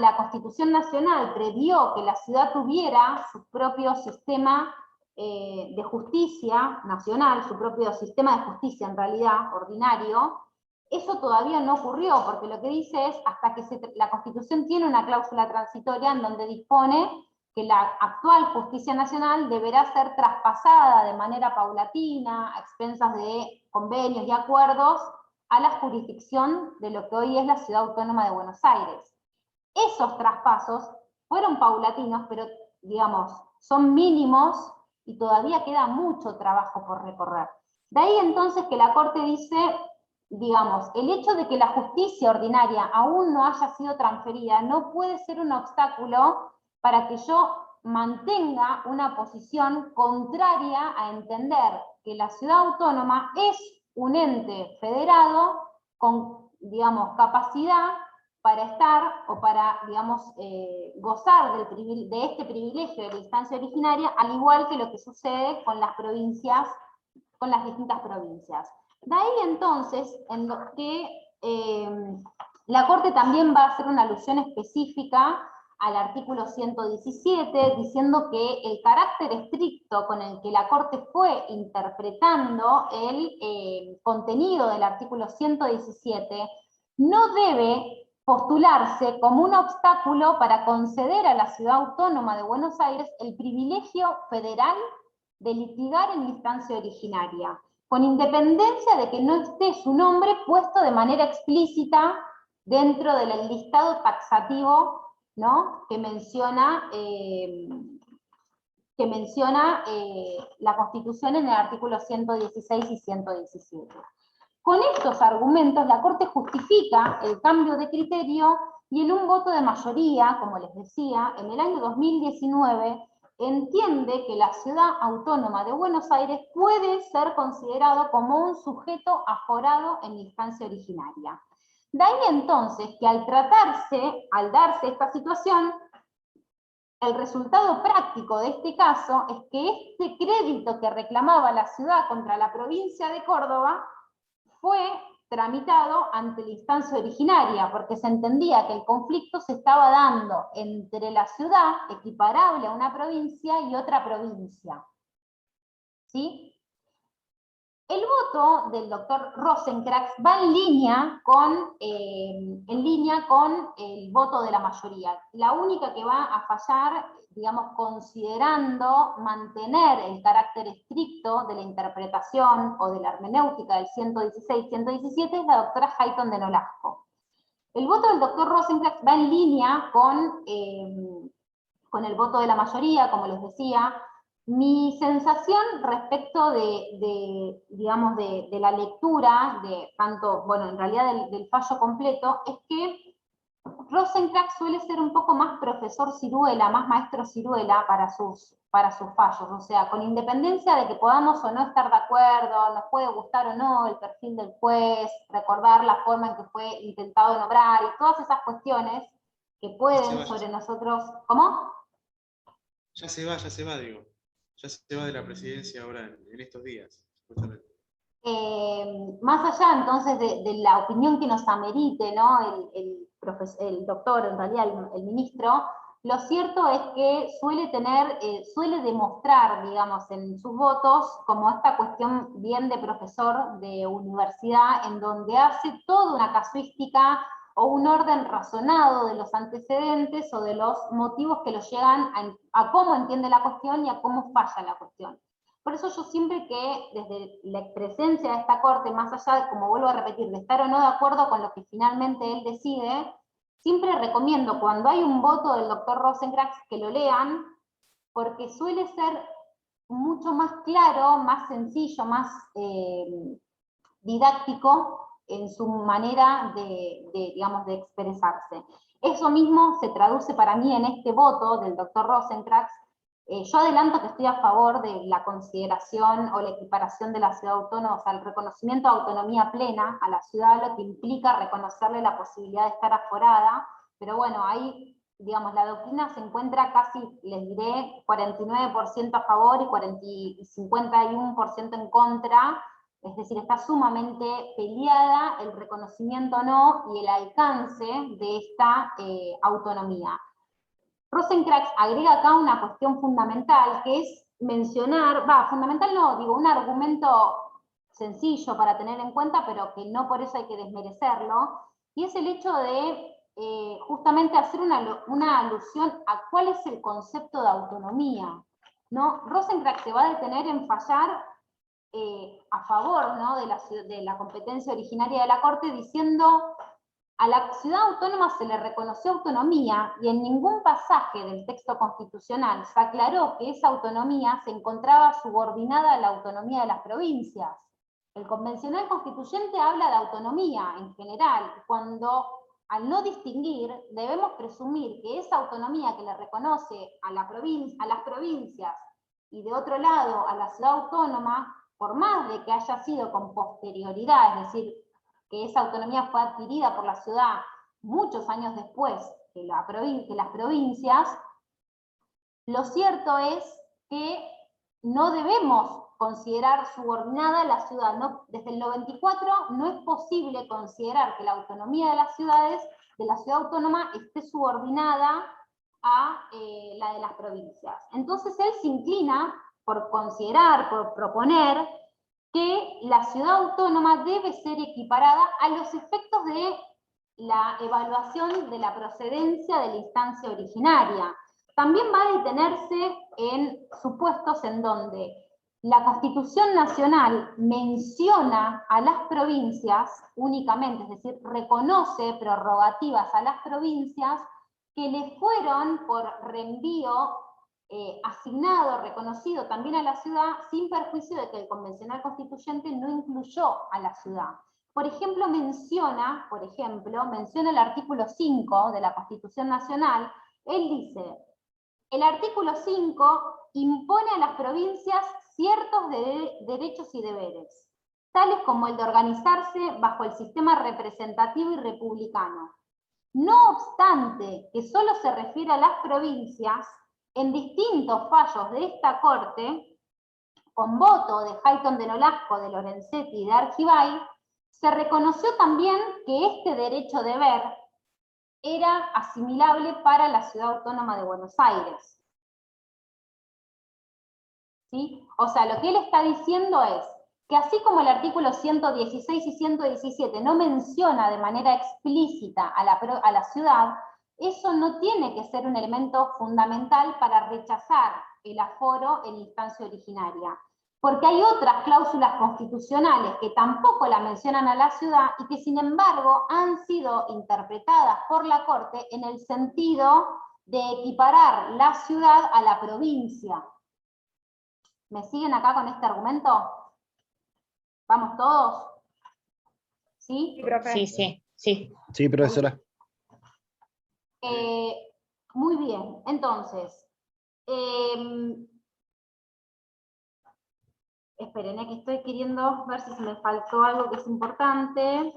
la Constitución Nacional previó que la ciudad tuviera su propio sistema de justicia nacional, su propio sistema de justicia en realidad, ordinario, eso todavía no ocurrió, porque lo que dice es hasta que la Constitución tiene una cláusula transitoria en donde dispone que la actual justicia nacional deberá ser traspasada de manera paulatina, a expensas de convenios y acuerdos, a la jurisdicción de lo que hoy es la Ciudad Autónoma de Buenos Aires. Esos traspasos fueron paulatinos, pero digamos, son mínimos y todavía queda mucho trabajo por recorrer. De ahí entonces que la Corte dice, digamos, el hecho de que la justicia ordinaria aún no haya sido transferida no puede ser un obstáculo para que yo mantenga una posición contraria a entender que la ciudad autónoma es un ente federado con, digamos, capacidad para estar o para, digamos, gozar de este privilegio de la instancia originaria, al igual que lo que sucede con las provincias, con las distintas provincias. De ahí entonces, en lo que la Corte también va a hacer una alusión específica al artículo 117, diciendo que el carácter estricto con el que la Corte fue interpretando el contenido del artículo 117 no debe postularse como un obstáculo para conceder a la Ciudad Autónoma de Buenos Aires el privilegio federal de litigar en la instancia originaria, con independencia de que no esté su nombre puesto de manera explícita dentro del listado taxativo, ¿no?, que menciona la Constitución en el artículo 116 y 117. Con estos argumentos, la Corte justifica el cambio de criterio y en un voto de mayoría, como les decía, en el año 2019, entiende que la Ciudad Autónoma de Buenos Aires puede ser considerado como un sujeto aforado en la instancia originaria. De ahí entonces que al darse esta situación, el resultado práctico de este caso es que este crédito que reclamaba la ciudad contra la provincia de Córdoba fue tramitado ante la instancia originaria, porque se entendía que el conflicto se estaba dando entre la ciudad, equiparable a una provincia, y otra provincia. ¿Sí? El voto del doctor Rosenkrantz va en línea con el voto de la mayoría. La única que va a fallar, digamos, considerando mantener el carácter estricto de la interpretación o de la hermenéutica del 116-117 es la doctora Hayton de Nolasco. El voto del doctor Rosenkrantz va en línea con el voto de la mayoría, como les decía. Mi sensación respecto digamos, de la lectura, de tanto, bueno, en realidad del fallo completo, es que Rosenkrantz suele ser un poco más profesor ciruela, más maestro ciruela para sus fallos, o sea, con independencia de que podamos o no estar de acuerdo, nos puede gustar o no el perfil del juez, recordar la forma en que fue intentado obrar y todas esas cuestiones que pueden sobre nosotros... ¿Cómo? Ya se va, digo. Ya se va de la presidencia ahora en estos días, justamente. Más allá entonces de la opinión que nos amerite, ¿no?, el doctor, en realidad el ministro, lo cierto es que suele demostrar, digamos, en sus votos, como esta cuestión bien de profesor de universidad, en donde hace toda una casuística o un orden razonado de los antecedentes o de los motivos que los llegan a cómo entiende la cuestión y a cómo falla la cuestión. Por eso yo siempre que, desde la presencia de esta Corte, más allá de, como vuelvo a repetir, de estar o no de acuerdo con lo que finalmente él decide, siempre recomiendo cuando hay un voto del doctor Rosenkrantz que lo lean, porque suele ser mucho más claro, más sencillo, más didáctico en su manera digamos, de expresarse. Eso mismo se traduce para mí en este voto del doctor Rosenkrantz. Yo adelanto que estoy a favor de la consideración o la equiparación de la ciudad autónoma, o sea, el reconocimiento de autonomía plena a la ciudad, lo que implica reconocerle la posibilidad de estar aforada, pero bueno, ahí, digamos, la doctrina se encuentra casi, les diré, 49% a favor y 51% en contra, es decir, está sumamente peleada el reconocimiento o no y el alcance de esta autonomía. Rosenkrantz agrega acá una cuestión fundamental, que es mencionar, fundamental no, digo, un argumento sencillo para tener en cuenta, pero que no por eso hay que desmerecerlo, y es el hecho de justamente hacer una alusión a cuál es el concepto de autonomía, ¿no? Rosenkrantz se va a detener en fallar a favor, ¿no?, de la competencia originaria de la Corte, diciendo: a la ciudad autónoma se le reconoció autonomía y en ningún pasaje del texto constitucional se aclaró que esa autonomía se encontraba subordinada a la autonomía de las provincias. El convencional constituyente habla de autonomía en general, cuando al no distinguir debemos presumir que esa autonomía que le reconoce a las provincias y de otro lado a la ciudad autónoma, por más de que haya sido con posterioridad, es decir, que esa autonomía fue adquirida por la ciudad muchos años después que las provincias, lo cierto es que no debemos considerar subordinada a la ciudad. No, desde el 94 no es posible considerar que la autonomía de las ciudades, de la ciudad autónoma, esté subordinada a la de las provincias. Entonces él se inclina por considerar, por proponer que la ciudad autónoma debe ser equiparada a los efectos de la evaluación de la procedencia de la instancia originaria. También va a detenerse en supuestos en donde la Constitución Nacional menciona a las provincias únicamente, es decir, reconoce prerrogativas a las provincias que le fueron por reenvío asignado, reconocido también a la ciudad, sin perjuicio de que el convencional constituyente no incluyó a la ciudad. Por ejemplo, menciona el artículo 5 de la Constitución Nacional. Él dice: el artículo 5 impone a las provincias ciertos derechos y deberes, tales como el de organizarse bajo el sistema representativo y republicano. No obstante que solo se refiere a las provincias, en distintos fallos de esta Corte, con voto de Hayton de Nolasco, de Lorenzetti y de Argibay, se reconoció también que este derecho-deber era asimilable para la Ciudad Autónoma de Buenos Aires. ¿Sí? O sea, lo que él está diciendo es que así como el artículo 116 y 117 no menciona de manera explícita a la ciudad, eso no tiene que ser un elemento fundamental para rechazar el aforo en instancia originaria. Porque hay otras cláusulas constitucionales que tampoco la mencionan a la ciudad y que sin embargo han sido interpretadas por la Corte en el sentido de equiparar la ciudad a la provincia. ¿Me siguen acá con este argumento? ¿Vamos todos? ¿Sí? Sí, profe. Sí, sí, sí. Sí, profesora. Muy bien, entonces, esperen, que estoy queriendo ver si se me faltó algo que es importante.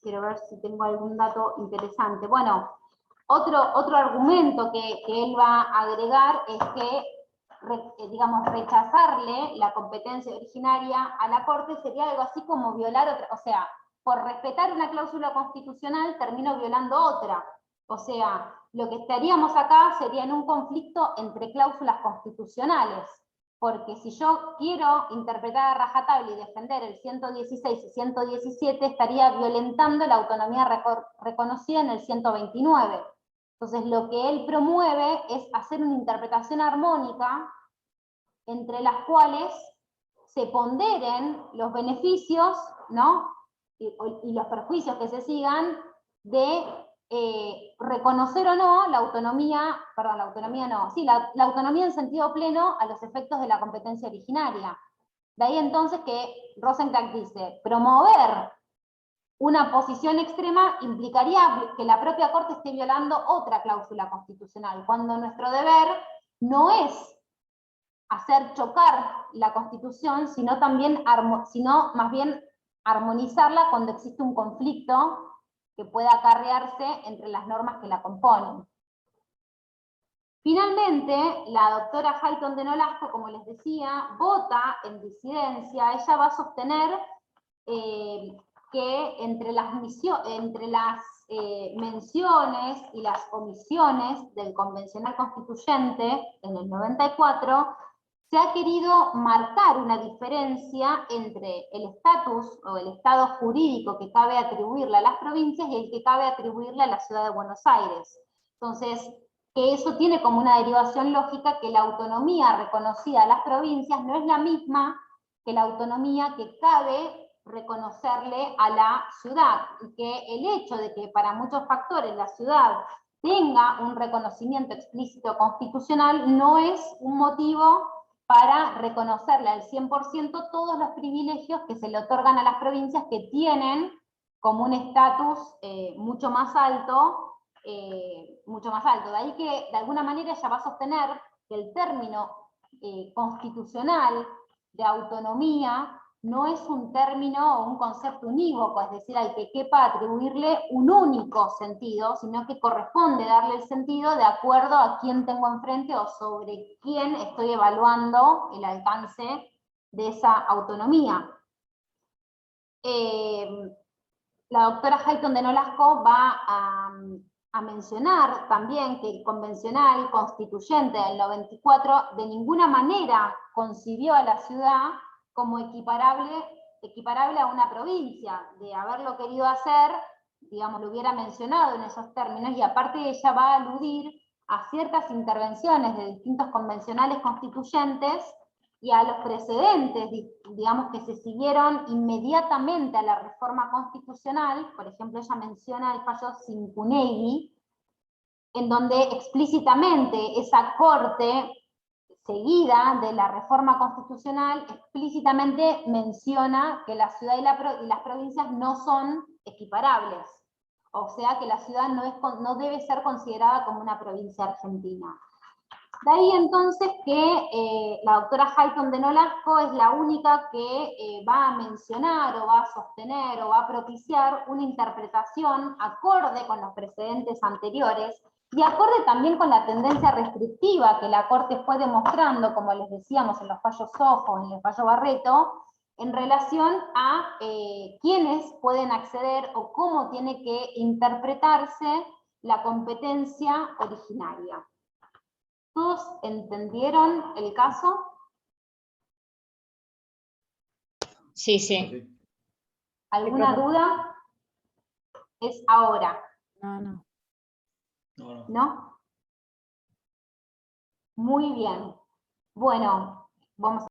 Quiero ver si tengo algún dato interesante. Bueno, otro argumento que él va a agregar es que digamos, rechazarle la competencia originaria a la Corte sería algo así como violar otra, o sea, por respetar una cláusula constitucional termino violando otra. O sea, lo que estaríamos acá sería en un conflicto entre cláusulas constitucionales, porque si yo quiero interpretar a rajatabla y defender el 116 y 117, estaría violentando la autonomía reconocida en el 129. Entonces lo que él promueve es hacer una interpretación armónica entre las cuales se ponderen los beneficios, ¿no? y los perjuicios que se sigan de reconocer o no la autonomía, perdón, la autonomía no, sí, la autonomía en sentido pleno a los efectos de la competencia originaria. De ahí entonces que Rosenkranz dice, promover una posición extrema implicaría que la propia Corte esté violando otra cláusula constitucional, cuando nuestro deber no es hacer chocar la Constitución, sino más bien armonizarla cuando existe un conflicto que pueda acarrearse entre las normas que la componen. Finalmente, la doctora Hayton de Nolasco, como les decía, vota en disidencia. Ella va a sostener que entre las menciones y las omisiones del Convencional Constituyente en el 94, se ha querido marcar una diferencia entre el estatus o el estado jurídico que cabe atribuirle a las provincias y el que cabe atribuirle a la ciudad de Buenos Aires. Entonces, que eso tiene como una derivación lógica que la autonomía reconocida a las provincias no es la misma que la autonomía que cabe reconocerle a la ciudad, y que el hecho de que para muchos factores la ciudad tenga un reconocimiento explícito constitucional no es un motivo para reconocerle al 100% todos los privilegios que se le otorgan a las provincias que tienen como un estatus mucho más alto. De ahí que de alguna manera ella va a sostener que el término constitucional de autonomía no es un término o un concepto unívoco, es decir, al que quepa atribuirle un único sentido, sino que corresponde darle el sentido de acuerdo a quién tengo enfrente o sobre quién estoy evaluando el alcance de esa autonomía. La doctora Hayton de Nolasco va a mencionar también que el convencional constituyente del 94 de ninguna manera concibió a la ciudad como equiparable a una provincia. De haberlo querido hacer, digamos, lo hubiera mencionado en esos términos, y aparte ella va a aludir a ciertas intervenciones de distintos convencionales constituyentes y a los precedentes, digamos, que se siguieron inmediatamente a la reforma constitucional. Por ejemplo, ella menciona el fallo Cincunevi, en donde explícitamente esa corte seguida de la reforma constitucional explícitamente menciona que la ciudad y las provincias no son equiparables, o sea que la ciudad no debe ser considerada como una provincia argentina. De ahí entonces que la doctora Hayton de Nolasco es la única que va a mencionar o va a sostener o va a propiciar una interpretación acorde con los precedentes anteriores y acorde también con la tendencia restrictiva que la Corte fue demostrando, como les decíamos, en los fallos Sojo, en el fallo Barreto, en relación a quiénes pueden acceder o cómo tiene que interpretarse la competencia originaria. ¿Todos entendieron el caso? Sí, sí. ¿Alguna duda? Es ahora. No. ¿No? Muy bien. Bueno, vamos a